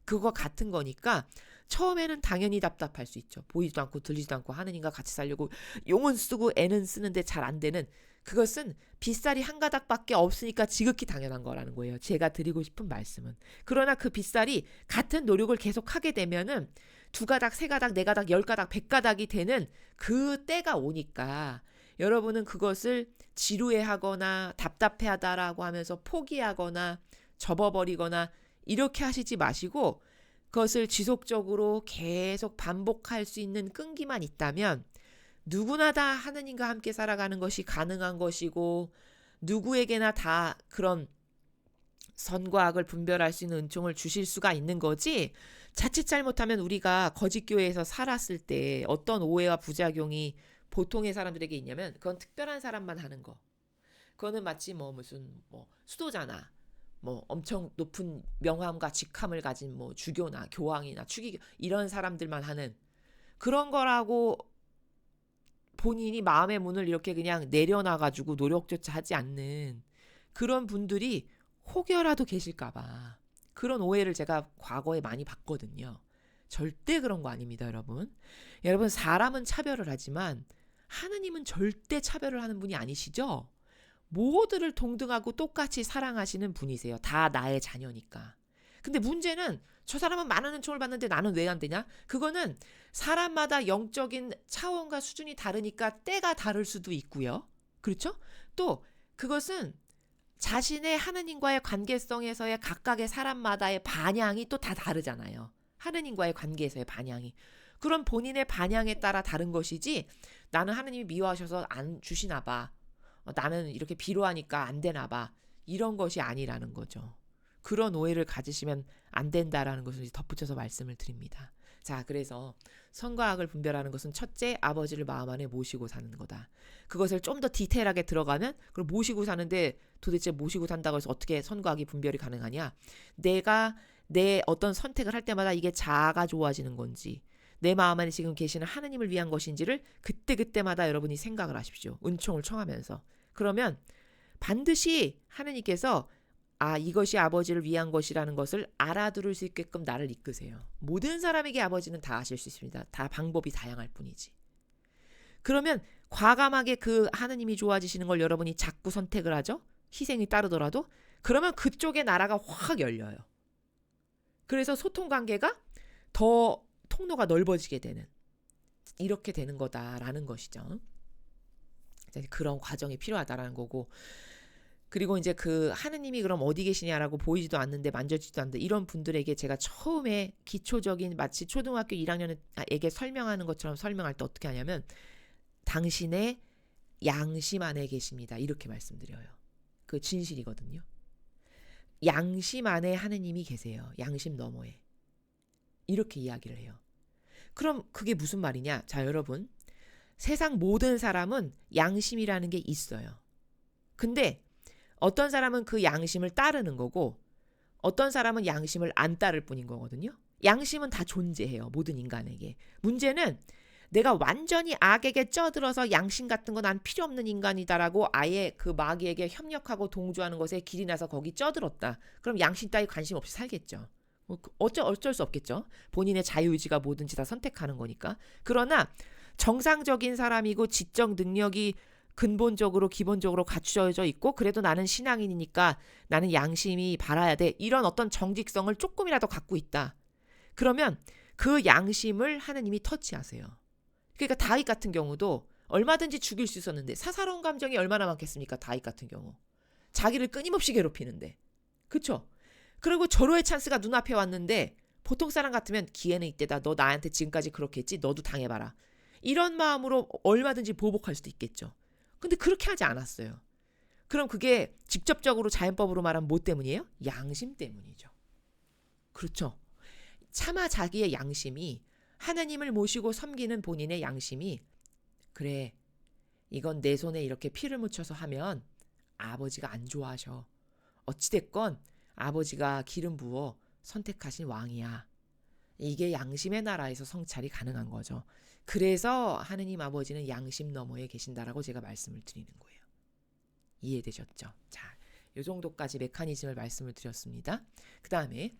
그거 같은 거니까 처음에는 당연히 답답할 수 있죠. 보이지도 않고 들리지도 않고 하느님과 같이 살려고 용은 쓰고 애는 쓰는데 잘 안 되는 그것은 빗살이 한 가닥밖에 없으니까 지극히 당연한 거라는 거예요. 제가 드리고 싶은 말씀은. 그러나 그 빗살이 같은 노력을 계속 하게 되면은 2가닥, 3가닥, 4가닥, 10가닥, 100가닥이 되는 그 때가 오니까 여러분은 그것을 지루해하거나 답답해하다라고 하면서 포기하거나 접어버리거나 이렇게 하시지 마시고 그것을 지속적으로 계속 반복할 수 있는 끈기만 있다면 누구나 다 하느님과 함께 살아가는 것이 가능한 것이고 누구에게나 다 그런 선과 악을 분별할 수 있는 은총을 주실 수가 있는 거지. 자칫 잘못하면 우리가 거짓교회에서 살았을 때 어떤 오해와 부작용이 보통의 사람들에게 있냐면 그건 특별한 사람만 하는 거. 그거는 마치 무슨 수도자나 엄청 높은 명함과 직함을 가진 주교나 교황이나 추기교 이런 사람들만 하는 그런 거라고 본인이 마음의 문을 이렇게 그냥 내려놔가지고 노력조차 하지 않는 그런 분들이 혹여라도 계실까봐 그런 오해를 제가 과거에 많이 봤거든요. 절대 그런 거 아닙니다, 여러분. 여러분, 사람은 차별을 하지만 하느님은 절대 차별을 하는 분이 아니시죠? 모두를 동등하고 똑같이 사랑하시는 분이세요. 다 나의 자녀니까. 근데 문제는 저 사람은 많은 은총을 받는데 나는 왜 안 되냐? 그거는 사람마다 영적인 차원과 수준이 다르니까 때가 다를 수도 있고요. 그렇죠? 또 그것은 자신의 하느님과의 관계성에서의 각각의 사람마다의 반향이 또 다 다르잖아요. 하느님과의 관계에서의 반향이. 그럼 본인의 반향에 따라 다른 것이지 나는 하느님이 미워하셔서 안 주시나 봐. 나는 이렇게 비로하니까 안 되나 봐. 이런 것이 아니라는 거죠. 그런 오해를 가지시면 안 된다라는 것을 덧붙여서 말씀을 드립니다. 자, 그래서 선과 악을 분별하는 것은 첫째, 아버지를 마음 안에 모시고 사는 거다. 그것을 좀 더 디테일하게 들어가면 그걸 모시고 사는데 도대체 모시고 산다고 해서 어떻게 선과 악이 분별이 가능하냐? 내가 내 어떤 선택을 할 때마다 이게 자아가 좋아지는 건지 내 마음 안에 지금 계시는 하느님을 위한 것인지를 그때그때마다 여러분이 생각을 하십시오. 은총을 청하면서. 그러면 반드시 하느님께서 이것이 아버지를 위한 것이라는 것을 알아들을 수 있게끔 나를 이끄세요. 모든 사람에게 아버지는 다 아실 수 있습니다. 다 방법이 다양할 뿐이지. 그러면 과감하게 그 하느님이 좋아지시는 걸 여러분이 자꾸 선택을 하죠. 희생이 따르더라도. 그러면 그쪽의 나라가 확 열려요. 그래서 소통관계가 더 통로가 넓어지게 되는 이렇게 되는 거다라는 것이죠. 그런 과정이 필요하다라는 거고 그리고 이제 그 하느님이 그럼 어디 계시냐라고 보이지도 않는데 만져지지도 않는데 이런 분들에게 제가 처음에 기초적인 마치 초등학교 1학년에게 설명하는 것처럼 설명할 때 어떻게 하냐면 당신의 양심 안에 계십니다. 이렇게 말씀드려요. 그 진실이거든요. 양심 안에 하느님이 계세요. 양심 너머에. 이렇게 이야기를 해요. 그럼 그게 무슨 말이냐? 자, 여러분. 세상 모든 사람은 양심이라는 게 있어요. 근데 어떤 사람은 그 양심을 따르는 거고 어떤 사람은 양심을 안 따를 뿐인 거거든요. 양심은 다 존재해요. 모든 인간에게. 문제는 내가 완전히 악에게 쪄들어서 양심 같은 거 난 필요 없는 인간이다라고 아예 그 마귀에게 협력하고 동조하는 것에 길이 나서 거기 쪄들었다. 그럼 양심 따위 관심 없이 살겠죠. 어쩔 수 없겠죠. 본인의 자유의지가 뭐든지 다 선택하는 거니까. 그러나 정상적인 사람이고 지적 능력이 근본적으로 기본적으로 갖춰져 있고 그래도 나는 신앙인이니까 나는 양심이 바라야 돼. 이런 어떤 정직성을 조금이라도 갖고 있다. 그러면 그 양심을 하느님이 터치하세요. 그러니까 다윗 같은 경우도 얼마든지 죽일 수 있었는데 사사로운 감정이 얼마나 많겠습니까? 다윗 같은 경우. 자기를 끊임없이 괴롭히는데. 그쵸? 그리고 절호의 찬스가 눈앞에 왔는데 보통 사람 같으면 기회는 이때다. 너 나한테 지금까지 그렇게 했지? 너도 당해봐라. 이런 마음으로 얼마든지 보복할 수도 있겠죠. 근데 그렇게 하지 않았어요. 그럼 그게 직접적으로 자연법으로 말하면 뭐 때문이에요? 양심 때문이죠. 그렇죠. 차마 자기의 양심이 하나님을 모시고 섬기는 본인의 양심이 그래 이건 내 손에 이렇게 피를 묻혀서 하면 아버지가 안 좋아하셔. 어찌됐건 아버지가 기름 부어 선택하신 왕이야. 이게 양심의 나라에서 성찰이 가능한 거죠. 그래서 하느님 아버지는 양심 너머에 계신다라고 제가 말씀을 드리는 거예요. 이해되셨죠? 자, 이 정도까지 메커니즘을 말씀을 드렸습니다. 그 다음에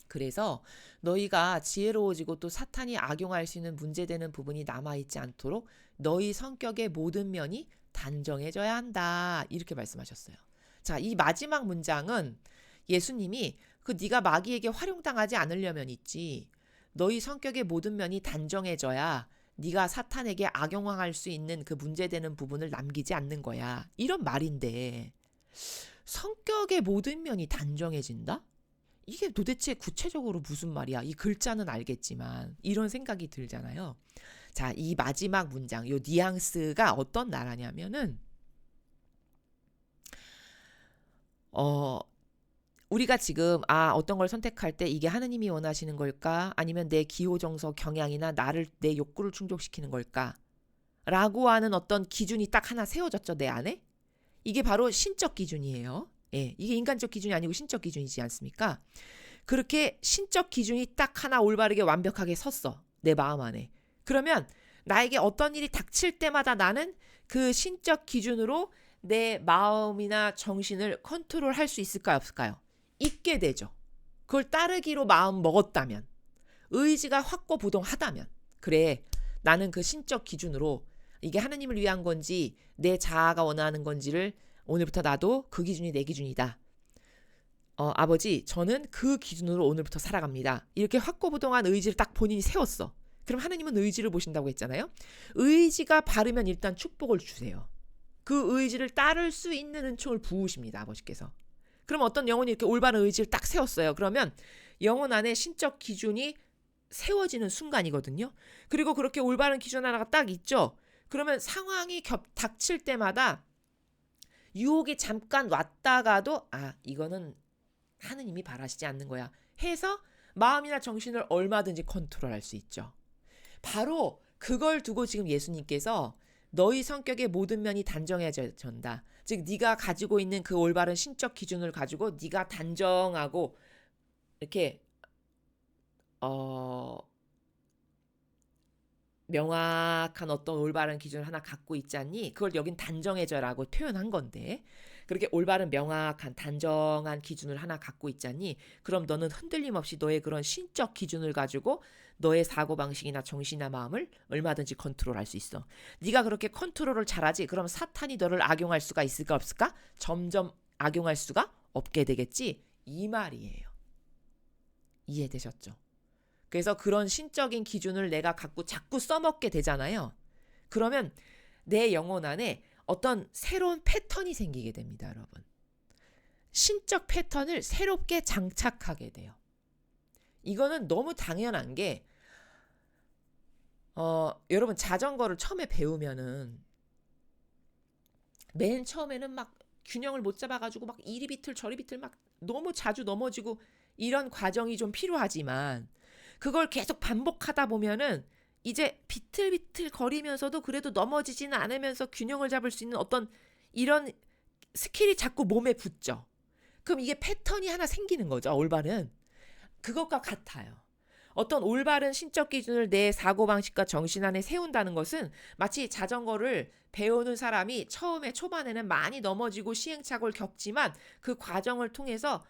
그래서 너희가 지혜로워지고 또 사탄이 악용할 수 있는 문제되는 부분이 남아있지 않도록 너희 성격의 모든 면이 단정해져야 한다. 이렇게 말씀하셨어요. 자, 이 마지막 문장은 예수님이 네가 마귀에게 활용당하지 않으려면 있지. 너희 성격의 모든 면이 단정해져야 네가 사탄에게 악용할 수 있는 그 문제되는 부분을 남기지 않는 거야. 이런 말인데 성격의 모든 면이 단정해진다? 이게 도대체 구체적으로 무슨 말이야? 이 글자는 알겠지만 이런 생각이 들잖아요. 자, 이 마지막 문장, 요 뉘앙스가 어떤 나라냐면은 우리가 지금 어떤 걸 선택할 때 이게 하느님이 원하시는 걸까? 아니면 내 기호정서 경향이나 내 욕구를 충족시키는 걸까? 라고 하는 어떤 기준이 딱 하나 세워졌죠, 내 안에? 이게 바로 신적 기준이에요. 예, 이게 인간적 기준이 아니고 신적 기준이지 않습니까? 그렇게 신적 기준이 딱 하나 올바르게 완벽하게 섰어, 내 마음 안에. 그러면 나에게 어떤 일이 닥칠 때마다 나는 그 신적 기준으로 내 마음이나 정신을 컨트롤할 수 있을까요, 없을까요? 있게 되죠. 그걸 따르기로 마음 먹었다면, 의지가 확고부동하다면, 그래, 나는 그 신적 기준으로 이게 하느님을 위한 건지 내 자아가 원하는 건지를 오늘부터 나도 그 기준이 내 기준이다. 아버지, 저는 그 기준으로 오늘부터 살아갑니다. 이렇게 확고부동한 의지를 딱 본인이 세웠어. 그럼 하느님은 의지를 보신다고 했잖아요. 의지가 바르면 일단 축복을 주세요. 그 의지를 따를 수 있는 은총을 부으십니다, 아버지께서. 그럼 어떤 영혼이 이렇게 올바른 의지를 딱 세웠어요. 그러면 영혼 안에 신적 기준이 세워지는 순간이거든요. 그리고 그렇게 올바른 기준 하나가 딱 있죠. 그러면 상황이 닥칠 때마다 유혹이 잠깐 왔다가도 이거는 하느님이 바라시지 않는 거야 해서 마음이나 정신을 얼마든지 컨트롤할 수 있죠. 바로 그걸 두고 지금 예수님께서 너희 성격의 모든 면이 단정해진다. 즉 네가 가지고 있는 그 올바른 신적 기준을 가지고 네가 단정하고 이렇게 명확한 어떤 올바른 기준을 하나 갖고 있지 않니? 그걸 여긴 단정해져라고 표현한 건데 그렇게 올바른 명확한 단정한 기준을 하나 갖고 있지 않니? 그럼 너는 흔들림 없이 너의 그런 신적 기준을 가지고 너의 사고방식이나 정신이나 마음을 얼마든지 컨트롤할 수 있어. 네가 그렇게 컨트롤을 잘하지? 그럼 사탄이 너를 악용할 수가 있을까 없을까? 점점 악용할 수가 없게 되겠지? 이 말이에요. 이해되셨죠? 그래서 그런 신적인 기준을 내가 갖고 자꾸 써먹게 되잖아요. 그러면 내 영혼 안에 어떤 새로운 패턴이 생기게 됩니다, 여러분. 신적 패턴을 새롭게 장착하게 돼요. 이거는 너무 당연한 게 여러분 자전거를 처음에 배우면은 맨 처음에는 막 균형을 못 잡아가지고 막 이리 비틀 저리 비틀 막 너무 자주 넘어지고 이런 과정이 좀 필요하지만 그걸 계속 반복하다 보면은 이제 비틀비틀 거리면서도 그래도 넘어지지는 않으면서 균형을 잡을 수 있는 어떤 이런 스킬이 자꾸 몸에 붙죠. 그럼 이게 패턴이 하나 생기는 거죠. 올바른. 그것과 같아요. 어떤 올바른 신적 기준을 내 사고방식과 정신 안에 세운다는 것은 마치 자전거를 배우는 사람이 처음에 초반에는 많이 넘어지고 시행착오를 겪지만 그 과정을 통해서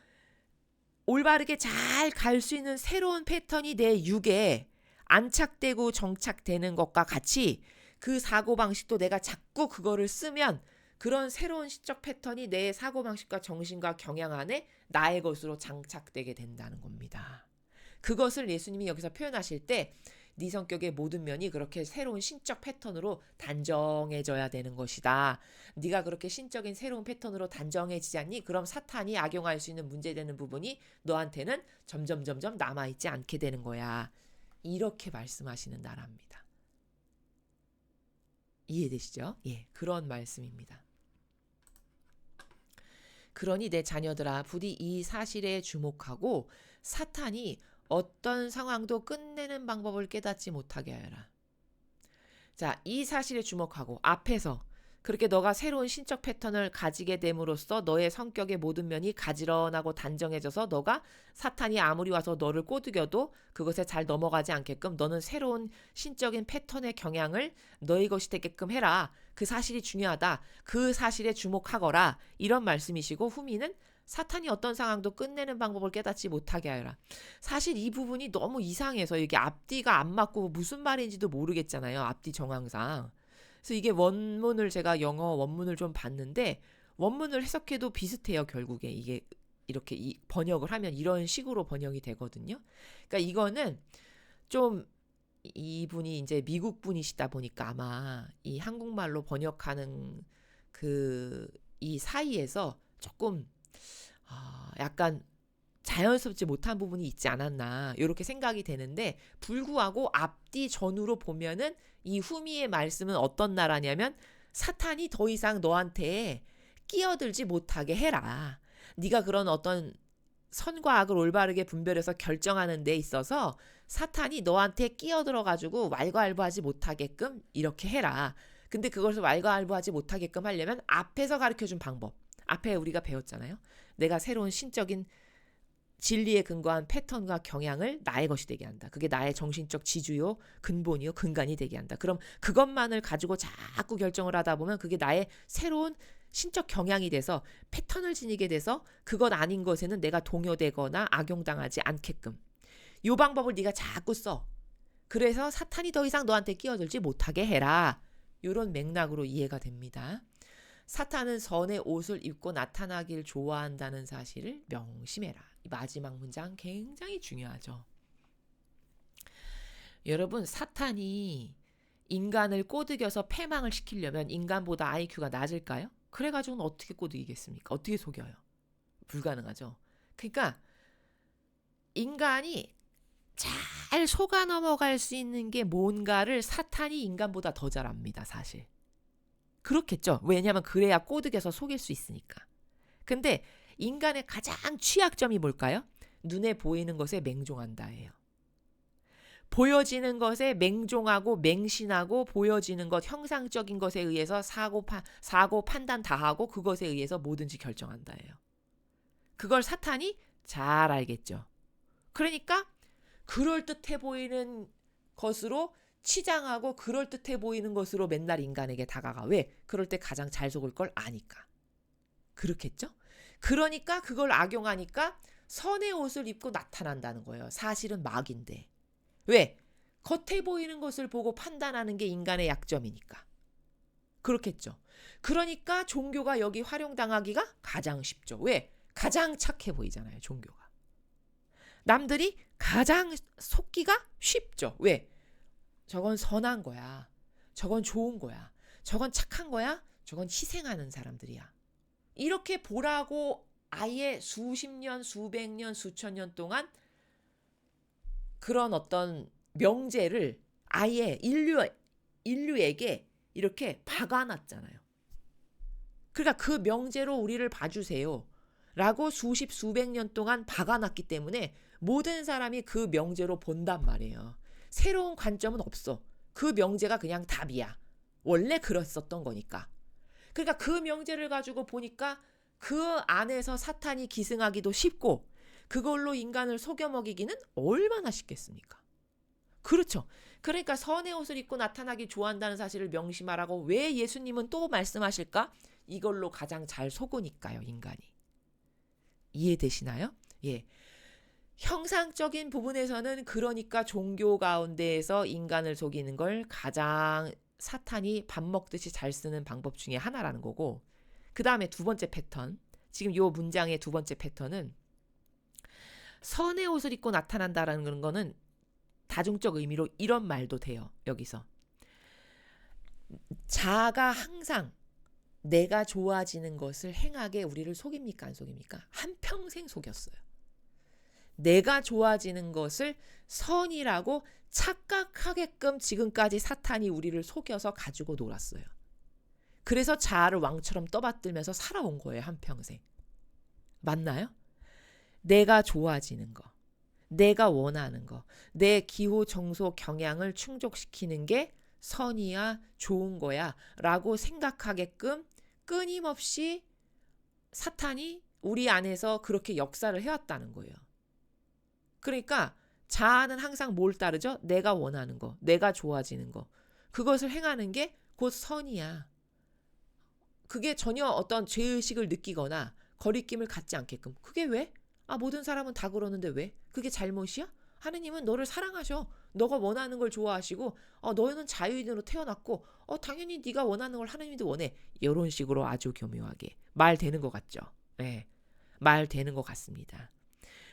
올바르게 잘 갈 수 있는 새로운 패턴이 내 육에 안착되고 정착되는 것과 같이 그 사고방식도 내가 자꾸 그거를 쓰면 그런 새로운 시적 패턴이 내 사고방식과 정신과 경향 안에 나의 것으로 장착되게 된다는 겁니다. 그것을 예수님이 여기서 표현하실 때 네 성격의 모든 면이 그렇게 새로운 신적 패턴으로 단정해져야 되는 것이다. 네가 그렇게 신적인 새로운 패턴으로 단정해지지 않니? 그럼 사탄이 악용할 수 있는 문제되는 부분이 너한테는 점점 남아있지 않게 되는 거야. 이렇게 말씀하시는 나라입니다. 이해되시죠? 예, 그런 말씀입니다. 그러니 내 자녀들아 부디 이 사실에 주목하고 사탄이 어떤 상황도 끝내는 방법을 깨닫지 못하게 하여라. 자, 이 사실에 주목하고 앞에서 그렇게 너가 새로운 신적 패턴을 가지게 됨으로써 너의 성격의 모든 면이 가지런하고 단정해져서 너가 사탄이 아무리 와서 너를 꼬드겨도 그것에 잘 넘어가지 않게끔 너는 새로운 신적인 패턴의 경향을 너의 것이 되게끔 해라. 그 사실이 중요하다. 그 사실에 주목하거라. 이런 말씀이시고 후미는 사탄이 어떤 상황도 끝내는 방법을 깨닫지 못하게 하여라. 사실 이 부분이 너무 이상해서 이게 앞뒤가 안 맞고 무슨 말인지도 모르겠잖아요. 앞뒤 정황상. 그래서 이게 원문을 제가 영어 원문을 좀 봤는데 원문을 해석해도 비슷해요. 결국에 이게 이렇게 번역을 하면 이런 식으로 번역이 되거든요. 그러니까 이거는 좀 이분이 이제 미국 분이시다 보니까 아마 이 한국말로 번역하는 그 이 사이에서 조금 약간 자연스럽지 못한 부분이 있지 않았나 이렇게 생각이 되는데, 불구하고 앞뒤 전후로 보면은 이 후미의 말씀은 어떤 나라냐면, 사탄이 더 이상 너한테 끼어들지 못하게 해라. 네가 그런 어떤 선과 악을 올바르게 분별해서 결정하는 데 있어서 사탄이 너한테 끼어들어가지고 왈가왈부하지 못하게끔 이렇게 해라. 근데 그것을 왈가왈부하지 못하게끔 하려면 앞에서 가르쳐준 방법, 앞에 우리가 배웠잖아요. 내가 새로운 신적인 진리에 근거한 패턴과 경향을 나의 것이 되게 한다. 그게 나의 정신적 지주요, 근본이요, 근간이 되게 한다. 그럼 그것만을 가지고 자꾸 결정을 하다 보면 그게 나의 새로운 신적 경향이 돼서 패턴을 지니게 돼서 그것 아닌 것에는 내가 동요되거나 악용당하지 않게끔 이 방법을 네가 자꾸 써. 그래서 사탄이 더 이상 너한테 끼어들지 못하게 해라. 이런 맥락으로 이해가 됩니다. 사탄은 선의 옷을 입고 나타나길 좋아한다는 사실을 명심해라. 이 마지막 문장 굉장히 중요하죠. 여러분, 사탄이 인간을 꼬드겨서 패망을 시키려면 인간보다 IQ가 낮을까요? 그래가지고는 어떻게 꼬드기겠습니까? 어떻게 속여요? 불가능하죠. 그러니까 인간이 잘 속아 넘어갈 수 있는 게 뭔가를 사탄이 인간보다 더 잘 압니다, 사실. 그렇겠죠. 왜냐하면 그래야 꼬드겨서 속일 수 있으니까. 근데 인간의 가장 취약점이 뭘까요? 눈에 보이는 것에 맹종한다예요. 보여지는 것에 맹종하고 맹신하고, 보여지는 것, 형상적인 것에 의해서 사고 판단 다 하고 그것에 의해서 뭐든지 결정한다예요. 그걸 사탄이 잘 알겠죠. 그러니까 그럴듯해 보이는 것으로 치장하고 그럴듯해 보이는 것으로 맨날 인간에게 다가가. 왜? 그럴 때 가장 잘 속을 걸 아니까. 그렇겠죠? 그러니까 그걸 악용하니까 선의 옷을 입고 나타난다는 거예요. 사실은 막인데. 왜? 겉에 보이는 것을 보고 판단하는 게 인간의 약점이니까. 그렇겠죠. 그러니까 종교가 여기 활용당하기가 가장 쉽죠. 왜? 가장 착해 보이잖아요, 종교가. 남들이 가장 속기가 쉽죠. 왜? 저건 선한 거야. 저건 좋은 거야. 저건 착한 거야. 저건 희생하는 사람들이야. 이렇게 보라고 아예 수십 년, 수백 년, 수천 년 동안 그런 어떤 명제를 아예 인류에게 이렇게 박아놨잖아요. 그러니까 그 명제로 우리를 봐주세요 라고 수십 수백 년 동안 박아놨기 때문에 모든 사람이 그 명제로 본단 말이에요. 새로운 관점은 없어. 그 명제가 그냥 답이야. 원래 그랬었던 거니까. 그러니까 그 명제를 가지고 보니까 그 안에서 사탄이 기승하기도 쉽고, 그걸로 인간을 속여 먹이기는 얼마나 쉽겠습니까? 그렇죠. 그러니까 선의 옷을 입고 나타나기 좋아한다는 사실을 명심하라고 왜 예수님은 또 말씀하실까? 이걸로 가장 잘 속으니까요, 인간이. 이해되시나요? 예. 형상적인 부분에서는 그러니까 종교 가운데에서 인간을 속이는 걸 가장 사탄이 밥 먹듯이 잘 쓰는 방법 중에 하나라는 거고, 그 다음에 두 번째 패턴, 지금 이 문장의 두 번째 패턴은 선의 옷을 입고 나타난다라는 거는 다중적 의미로 이런 말도 돼요. 여기서 자아가 항상 내가 좋아지는 것을 행하게 우리를 속입니까, 안 속입니까? 한평생 속였어요. 내가 좋아지는 것을 선이라고 착각하게끔 지금까지 사탄이 우리를 속여서 가지고 놀았어요. 그래서 자아를 왕처럼 떠받들면서 살아온 거예요, 한평생. 맞나요? 내가 좋아지는 거, 내가 원하는 거, 내 기호, 정소, 경향을 충족시키는 게 선이야, 좋은 거야 라고 생각하게끔 끊임없이 사탄이 우리 안에서 그렇게 역사를 해왔다는 거예요. 그러니까 자아는 항상 뭘 따르죠? 내가 원하는 거, 내가 좋아지는 거. 그것을 행하는 게 곧 선이야. 그게 전혀 어떤 죄의식을 느끼거나 거리낌을 갖지 않게끔. 그게 왜? 모든 사람은 다 그러는데 왜? 그게 잘못이야? 하느님은 너를 사랑하셔. 너가 원하는 걸 좋아하시고 너는 자유인으로 태어났고 당연히 네가 원하는 걸 하느님도 원해. 이런 식으로 아주 교묘하게 말 되는 것 같죠? 네, 말 되는 것 같습니다.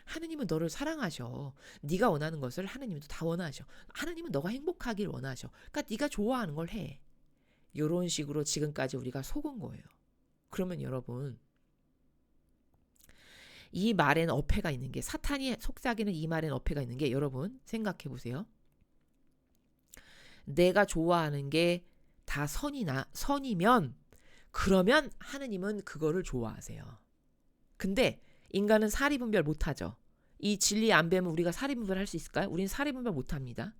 하느님은 너를 사랑하셔. 네가 원하는 것을 하느님도 다 원하셔. 하느님은 너가 행복하길 원하셔. 그러니까 네가 좋아하는 걸 해. 이런 식으로 지금까지 우리가 속은 거예요. 그러면 여러분, 이 말에는 어폐가 있는 게, 사탄이 속삭이는 이 말에는 어폐가 있는 게, 여러분 생각해 보세요. 내가 좋아하는 게 다 선이면 그러면 하느님은 그거를 좋아하세요. 근데 인간은 사리분별 못하죠. 이 진리 안 배우면 우리가 사리분별 할 수 있을까요? 우리는 사리분별 못합니다.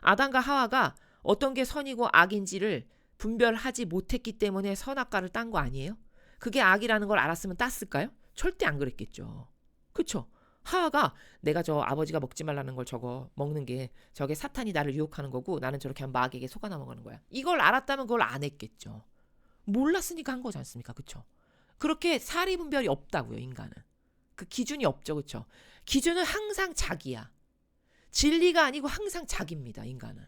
아담과 하와가 어떤 게 선이고 악인지를 분별하지 못했기 때문에 선악과를 딴 거 아니에요? 그게 악이라는 걸 알았으면 땄을까요? 절대 안 그랬겠죠. 그쵸? 하와가 내가 저 아버지가 먹지 말라는 걸 저거 먹는 게 저게 사탄이 나를 유혹하는 거고 나는 저렇게 하면 마귀에게 속아 넘어가는 거야. 이걸 알았다면 그걸 안 했겠죠. 몰랐으니까 한 거지 않습니까? 그쵸? 그렇게 사리분별이 없다고요, 인간은. 그 기준이 없죠, 그쵸? 기준은 항상 자기야. 진리가 아니고 항상 자기입니다, 인간은.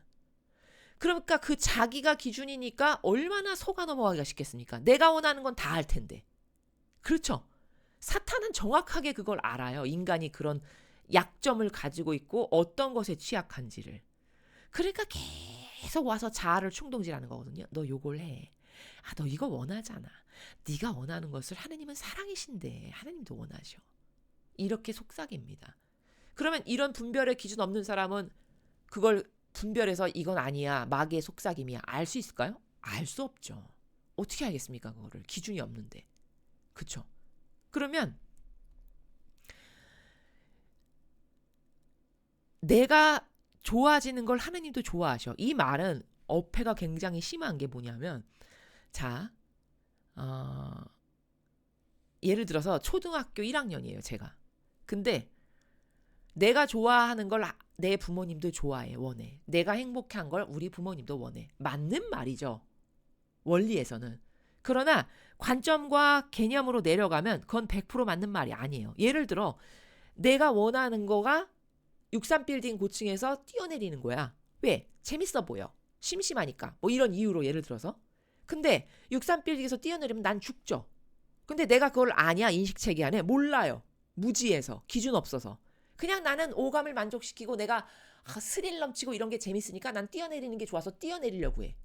그러니까 그 자기가 기준이니까 얼마나 속아 넘어가기가 쉽겠습니까? 내가 원하는 건 다 할 텐데. 그렇죠? 사탄은 정확하게 그걸 알아요. 인간이 그런 약점을 가지고 있고 어떤 것에 취약한지를. 그러니까 계속 와서 자아를 충동질하는 거거든요. 너 요걸 해. 아, 너 이거 원하잖아. 네가 원하는 것을 하느님은 사랑이신데 하느님도 원하셔. 이렇게 속삭입니다. 그러면 이런 분별의 기준 없는 사람은 그걸 분별해서 이건 아니야, 마귀의 속삭임이야, 알 수 있을까요? 알 수 없죠. 어떻게 알겠습니까? 그거를 기준이 없는데. 그쵸? 그러면 내가 좋아지는 걸 하느님도 좋아하셔. 이 말은 어폐가 굉장히 심한 게 뭐냐면, 자, 예를 들어서 초등학교 1학년이에요, 제가. 근데 내가 좋아하는 걸 내 부모님도 좋아해, 원해. 내가 행복한 걸 우리 부모님도 원해. 맞는 말이죠, 원리에서는. 그러나 관점과 개념으로 내려가면 그건 100% 맞는 말이 아니에요. 예를 들어 내가 원하는 거가 63빌딩 고층에서 뛰어내리는 거야. 왜? 재밌어 보여. 심심하니까. 뭐 이런 이유로 예를 들어서. 근데 63빌딩에서 뛰어내리면 난 죽죠. 근데 내가 그걸 아냐? 인식체계 안에 몰라요. 무지해서. 기준 없어서. 그냥 나는 오감을 만족시키고 내가 스릴 넘치고 이런 게 재밌으니까 난 뛰어내리는 게 좋아서 뛰어내리려고 해.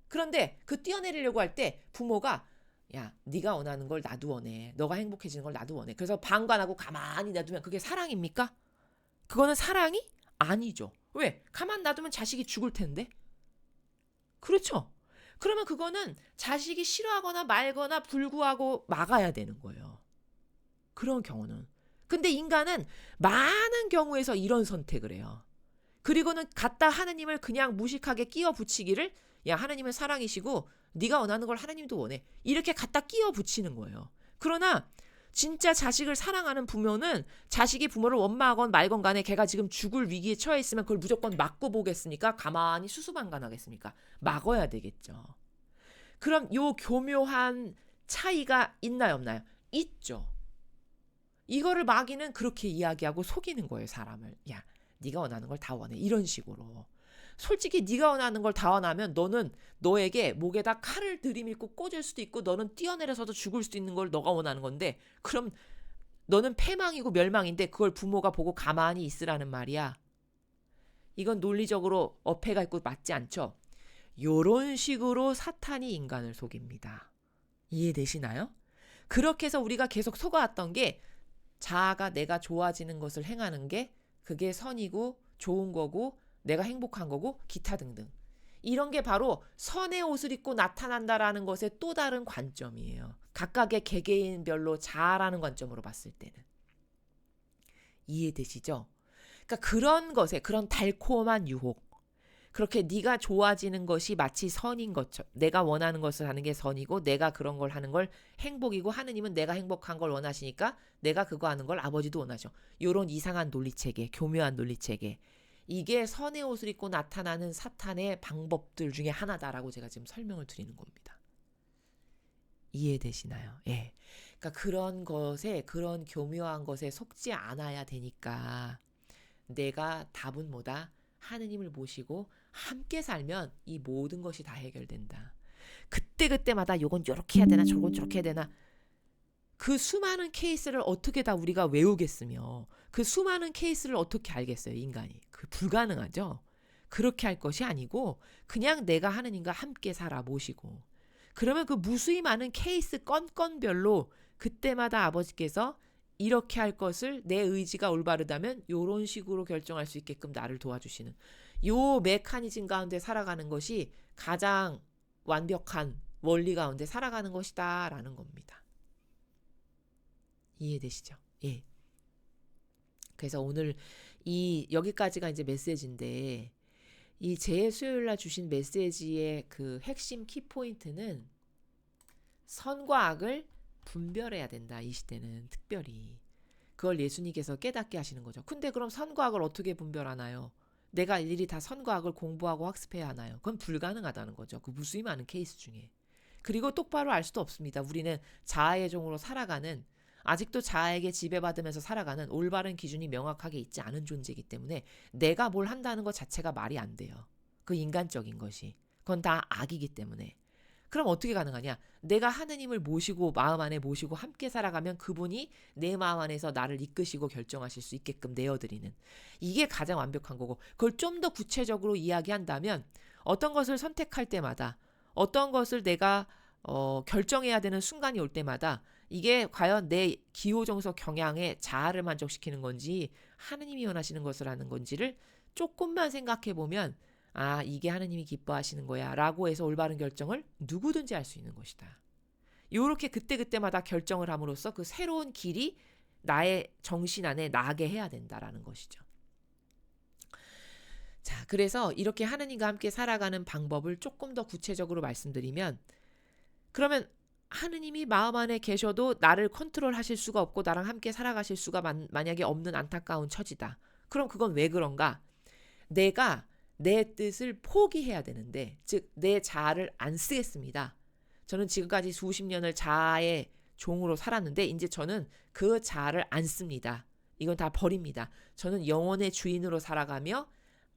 그런데 그 뛰어내리려고 할 때 부모가 야, 네가 원하는 걸 나도 원해. 너가 행복해지는 걸 나도 원해. 그래서 방관하고 가만히 놔두면 그게 사랑입니까? 그거는 사랑이 아니죠. 왜? 가만 놔두면 자식이 죽을 텐데. 그렇죠? 그러면 그거는 자식이 싫어하거나 말거나 불구하고 막아야 되는 거예요. 그런 경우는. 근데 인간은 많은 경우에서 이런 선택을 해요. 그리고는 갖다 하느님을 그냥 무식하게 끼워 붙이기를, 야, 하느님은 사랑이시고 네가 원하는 걸 하느님도 원해, 이렇게 갖다 끼워 붙이는 거예요. 그러나 진짜 자식을 사랑하는 부모는 자식이 부모를 원망하건 말건 간에 걔가 지금 죽을 위기에 처해 있으면 그걸 무조건 막고 보겠습니까? 가만히 수수방관하겠습니까? 막아야 되겠죠. 그럼 요 교묘한 차이가 있나요, 없나요? 있죠. 이거를 마귀는 그렇게 이야기하고 속이는 거예요, 사람을. 야, 네가 원하는 걸 다 원해, 이런 식으로. 솔직히 네가 원하는 걸 다 원하면 너는 너에게 목에다 칼을 들이밀고 꽂을 수도 있고 너는 뛰어내려서도 죽을 수도 있는 걸 너가 원하는 건데, 그럼 너는 패망이고 멸망인데 그걸 부모가 보고 가만히 있으라는 말이야. 이건 논리적으로 어폐가 있고 맞지 않죠? 요런 식으로 사탄이 인간을 속입니다. 이해되시나요? 그렇게 해서 우리가 계속 속아왔던 게, 자아가 내가 좋아지는 것을 행하는 게 그게 선이고 좋은 거고 내가 행복한 거고 기타 등등. 이런 게 바로 선의 옷을 입고 나타난다라는 것의 또 다른 관점이에요. 각각의 개개인별로 자아라는 관점으로 봤을 때는. 이해되시죠? 그러니까 그런 것에, 그런 달콤한 유혹, 그렇게 네가 좋아지는 것이 마치 선인 것처럼, 내가 원하는 것을 하는 게 선이고 내가 그런 걸 하는 걸 행복이고 하느님은 내가 행복한 걸 원하시니까 내가 그거 하는 걸 아버지도 원하셔. 이런 이상한 논리체계, 교묘한 논리체계, 이게 선의 옷을 입고 나타나는 사탄의 방법들 중에 하나다라고 제가 지금 설명을 드리는 겁니다. 이해되시나요? 예. 그러니까 그런 것에, 그런 교묘한 것에 속지 않아야 되니까 내가 답은 뭐다? 하느님을 모시고 함께 살면 이 모든 것이 다 해결된다. 그때그때마다 요건 요렇게 해야 되나 저건 저렇게 해야 되나 그 수많은 케이스를 어떻게 다 우리가 외우겠으며 그 수많은 케이스를 어떻게 알겠어요, 인간이. 그 불가능하죠. 그렇게 할 것이 아니고 그냥 내가 하느님과 함께 살아 모시고, 그러면 그 무수히 많은 케이스 건건별로 그때마다 아버지께서 이렇게 할 것을 내 의지가 올바르다면 이런 식으로 결정할 수 있게끔 나를 도와주시는 요 메커니즘 가운데 살아가는 것이 가장 완벽한 원리 가운데 살아가는 것이다 라는 겁니다. 이해되시죠? 예. 그래서 오늘 여기까지가 이제 메시지인데, 이 제 수요일날 주신 메시지의 그 핵심 키포인트는 선과 악을 분별해야 된다. 이 시대는 특별히. 그걸 예수님께서 깨닫게 하시는 거죠. 근데 그럼 선과 악을 어떻게 분별하나요? 내가 일일이 다 선과 악을 공부하고 학습해야 하나요? 그건 불가능하다는 거죠. 그 무수히 많은 케이스 중에. 그리고 똑바로 알 수도 없습니다. 우리는 자아의 종으로 살아가는, 아직도 자아에게 지배받으면서 살아가는 올바른 기준이 명확하게 있지 않은 존재이기 때문에 내가 뭘 한다는 것 자체가 말이 안 돼요. 그 인간적인 것이. 그건 다 악이기 때문에. 그럼 어떻게 가능하냐? 내가 하느님을 모시고 마음 안에 모시고 함께 살아가면 그분이 내 마음 안에서 나를 이끄시고 결정하실 수 있게끔 내어드리는, 이게 가장 완벽한 거고, 그걸 좀 더 구체적으로 이야기한다면 어떤 것을 선택할 때마다, 어떤 것을 내가 결정해야 되는 순간이 올 때마다 이게 과연 내 기호정서 경향에 자아를 만족시키는 건지 하느님이 원하시는 것을 하는 건지를 조금만 생각해 보면, 아, 이게 하느님이 기뻐하시는 거야 라고 해서 올바른 결정을 누구든지 할 수 있는 것이다. 요렇게 그때그때마다 결정을 함으로써 그 새로운 길이 나의 정신 안에 나게 해야 된다라는 것이죠. 자, 그래서 이렇게 하느님과 함께 살아가는 방법을 조금 더 구체적으로 말씀드리면, 그러면 하느님이 마음 안에 계셔도 나를 컨트롤하실 수가 없고 나랑 함께 살아가실 수가 만약에 없는 안타까운 처지다. 그럼 그건 왜 그런가? 내가 내 뜻을 포기해야 되는데, 즉 내 자아를 안 쓰겠습니다. 저는 지금까지 수십 년을 자아의 종으로 살았는데 이제 저는 그 자아를 안 씁니다. 이건 다 버립니다. 저는 영혼의 주인으로 살아가며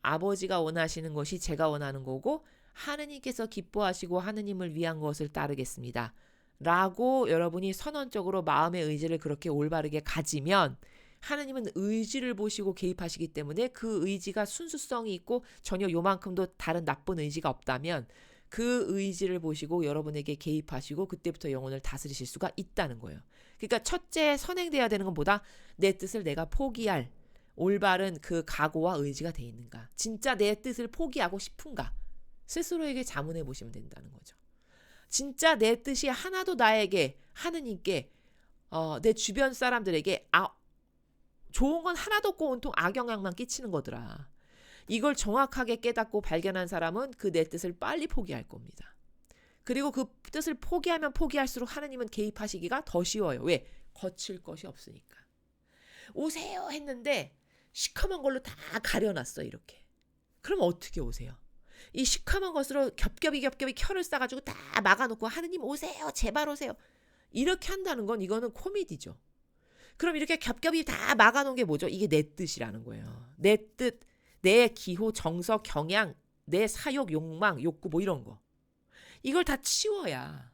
아버지가 원하시는 것이 제가 원하는 거고 하느님께서 기뻐하시고 하느님을 위한 것을 따르겠습니다. 라고 여러분이 선언적으로 마음의 의지를 그렇게 올바르게 가지면, 하느님은 의지를 보시고 개입하시기 때문에 그 의지가 순수성이 있고 전혀 요만큼도 다른 나쁜 의지가 없다면 그 의지를 보시고 여러분에게 개입하시고 그때부터 영혼을 다스리실 수가 있다는 거예요. 그러니까 첫째 선행돼야 되는 건 뭐다? 내 뜻을 내가 포기할 올바른 그 각오와 의지가 돼 있는가? 진짜 내 뜻을 포기하고 싶은가? 스스로에게 자문해 보시면 된다는 거죠. 진짜 내 뜻이 하나도 나에게, 하느님께, 내 주변 사람들에게 좋은 건 하나도 없고 온통 악영향만 끼치는 거더라. 이걸 정확하게 깨닫고 발견한 사람은 그 내 뜻을 빨리 포기할 겁니다. 그리고 그 뜻을 포기하면 포기할수록 하느님은 개입하시기가 더 쉬워요. 왜? 거칠 것이 없으니까. 오세요 했는데 시커먼 걸로 다 가려놨어 이렇게. 그럼 어떻게 오세요? 이 시커먼 것으로 겹겹이 켜를 쌓아가지고 다 막아놓고 하느님 오세요 제발 오세요 이렇게 한다는 건 이거는 코미디죠. 그럼 이렇게 겹겹이 다 막아놓은 게 뭐죠? 이게 내 뜻이라는 거예요. 내 뜻, 내 기호, 정서, 경향, 내 사욕, 욕망, 욕구 뭐 이런 거. 이걸 다 치워야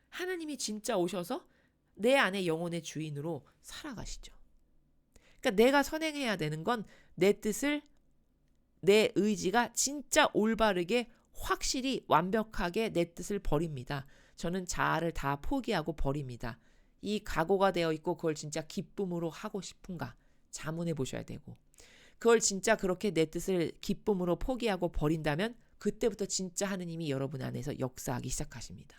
하나님이 진짜 오셔서 내 안에 영혼의 주인으로 살아가시죠. 그러니까 내가 선행해야 되는 건 내 뜻을, 내 의지가 진짜 올바르게 확실히 완벽하게 내 뜻을 버립니다. 저는 자아를 다 포기하고 버립니다. 이 각오가 되어 있고 그걸 진짜 기쁨으로 하고 싶은가 자문해 보셔야 되고, 그걸 진짜 그렇게 내 뜻을 기쁨으로 포기하고 버린다면 그때부터 진짜 하느님이 여러분 안에서 역사하기 시작하십니다.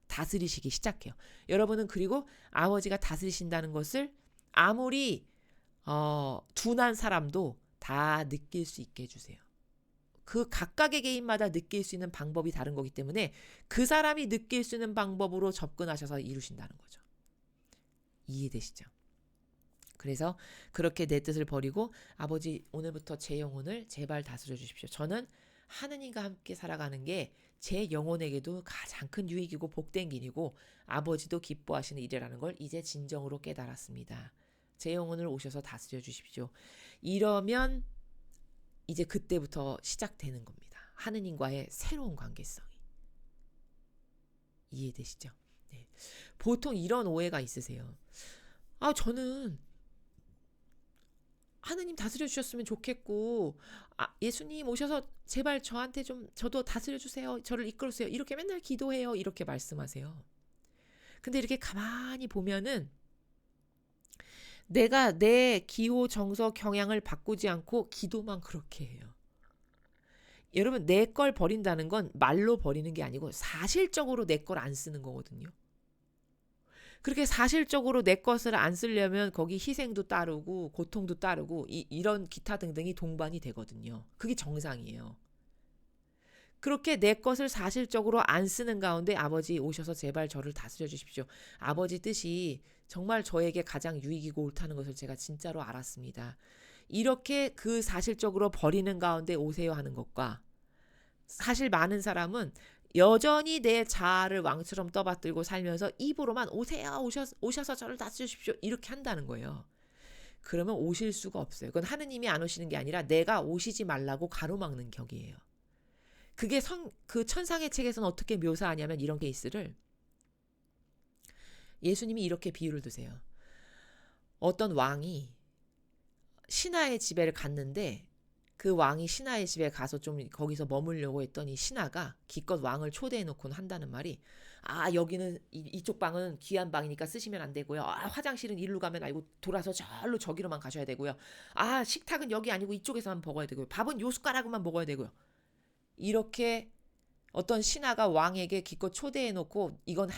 다스리시기 시작해요. 여러분은 그리고 아버지가 다스리신다는 것을 아무리 둔한 사람도 다 느낄 수 있게 해주세요. 그 각각의 개인마다 느낄 수 있는 방법이 다른 거기 때문에 그 사람이 느낄 수 있는 방법으로 접근하셔서 이루신다는 거죠. 이해되시죠? 그래서 그렇게 내 뜻을 버리고 아버지 오늘부터 제 영혼을 제발 다스려 주십시오. 저는 하느님과 함께 살아가는 게 제 영혼에게도 가장 큰 유익이고 복된 길이고 아버지도 기뻐하시는 일이라는 걸 이제 진정으로 깨달았습니다. 제 영혼을 오셔서 다스려 주십시오. 이러면 이제 그때부터 시작되는 겁니다. 하느님과의 새로운 관계성이. 이해되시죠? 네. 보통 이런 오해가 있으세요. 저는 하느님 다스려 주셨으면 좋겠고, 예수님 오셔서 제발 저한테 좀, 저도 다스려 주세요. 저를 이끌어 주세요. 이렇게 맨날 기도해요. 이렇게 말씀하세요. 근데 이렇게 가만히 보면은 내가 내 기호, 정서, 경향을 바꾸지 않고 기도만 그렇게 해요. 여러분, 내 걸 버린다는 건 말로 버리는 게 아니고 사실적으로 내 걸 안 쓰는 거거든요. 그렇게 사실적으로 내 것을 안 쓰려면 거기 희생도 따르고 고통도 따르고 이런 기타 등등이 동반이 되거든요. 그게 정상이에요. 그렇게 내 것을 사실적으로 안 쓰는 가운데 아버지 오셔서 제발 저를 다스려 주십시오. 아버지 뜻이 정말 저에게 가장 유익이고 옳다는 것을 제가 진짜로 알았습니다. 이렇게 그 사실적으로 버리는 가운데 오세요 하는 것과 사실 많은 사람은 여전히 내 자아를 왕처럼 떠받들고 살면서 입으로만 오세요 오셔서 저를 다스려 주십시오 이렇게 한다는 거예요. 그러면 오실 수가 없어요. 그건 하느님이 안 오시는 게 아니라 내가 오시지 말라고 가로막는 격이에요. 그게 그 천상의 책에서는 어떻게 묘사하냐면 이런 케이스를 예수님이 이렇게 비유를 드세요. 어떤 왕이 신하의 집에를 갔는데 그 왕이 신하의 집에 가서 좀 거기서 머물려고 했더니 신하가 기껏 왕을 초대해 놓고는 한다는 말이 여기는 이쪽 방은 귀한 방이니까 쓰시면 안 되고요. 화장실은 이리로 가면 아니고 돌아서 저기로만 가셔야 되고요. 식탁은 여기 아니고 이쪽에서만 먹어야 되고요. 밥은 요 숟가락만 먹어야 되고요. 이렇게 어떤 신하가 왕에게 기껏 초대해 놓고 이건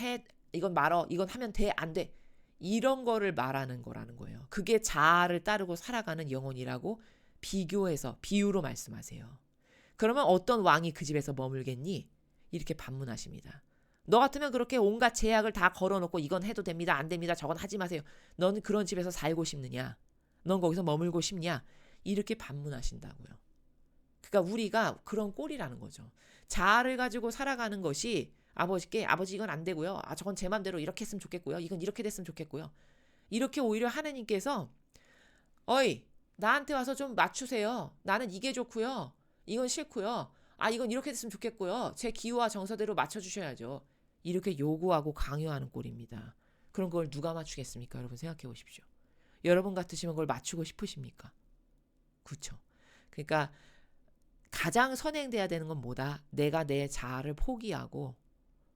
말어 이건 하면 돼 안 돼 이런 거를 말하는 거라는 거예요. 그게 자아를 따르고 살아가는 영혼이라고 비교해서 비유로 말씀하세요. 그러면 어떤 왕이 그 집에서 머물겠니? 이렇게 반문하십니다. 너 같으면 그렇게 온갖 제약을 다 걸어놓고 이건 해도 됩니다 안 됩니다 저건 하지 마세요. 너는 그런 집에서 살고 싶느냐? 넌 거기서 머물고 싶냐? 이렇게 반문하신다고요. 그러니까 우리가 그런 꼴이라는 거죠. 자아를 가지고 살아가는 것이 아버지께 아버지 이건 안 되고요. 저건 제 맘대로 이렇게 했으면 좋겠고요. 이건 이렇게 됐으면 좋겠고요. 이렇게 오히려 하느님께서 어이 나한테 와서 좀 맞추세요. 나는 이게 좋고요. 이건 싫고요. 이건 이렇게 됐으면 좋겠고요. 제 기호와 정서대로 맞춰주셔야죠. 이렇게 요구하고 강요하는 꼴입니다. 그런 걸 누가 맞추겠습니까? 여러분 생각해 보십시오. 여러분 같으시면 그걸 맞추고 싶으십니까? 그렇죠. 그러니까 가장 선행돼야 되는 건 뭐다? 내가 내 자아를 포기하고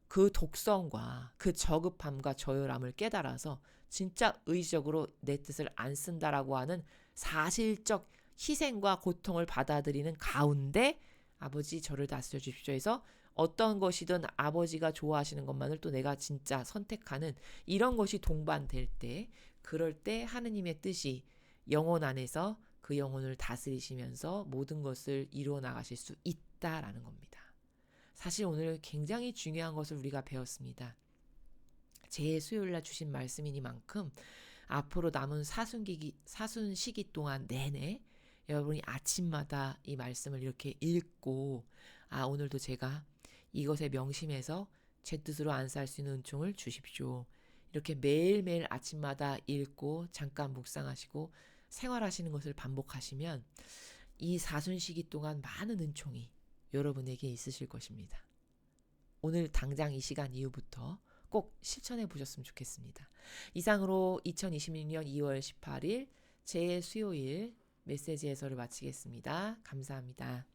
그 독성과 그 저급함과 저열함을 깨달아서 진짜 의지적으로 내 뜻을 안 쓴다라고 하는 사실적 희생과 고통을 받아들이는 가운데 아버지 저를 다스려 주십시오 해서 어떤 것이든 아버지가 좋아하시는 것만을 또 내가 진짜 선택하는 이런 것이 동반될 때 그럴 때 하느님의 뜻이 영혼 안에서 그 영혼을 다스리시면서 모든 것을 이루어 나가실 수 있다라는 겁니다. 사실 오늘 굉장히 중요한 것을 우리가 배웠습니다. 제 수요일날 주신 말씀이니만큼 앞으로 남은 사순 시기 동안 내내 여러분이 아침마다 이 말씀을 이렇게 읽고 오늘도 제가 이것에 명심해서 제 뜻으로 안 살 수 있는 은총을 주십시오. 이렇게 매일매일 아침마다 읽고 잠깐 묵상하시고 생활하시는 것을 반복하시면 이 사순 시기 동안 많은 은총이 여러분에게 있으실 것입니다. 오늘 당장 이 시간 이후부터 꼭 실천해 보셨으면 좋겠습니다. 이상으로 2026년 2월 18일 제 수요일 메시지 해설을 마치겠습니다. 감사합니다.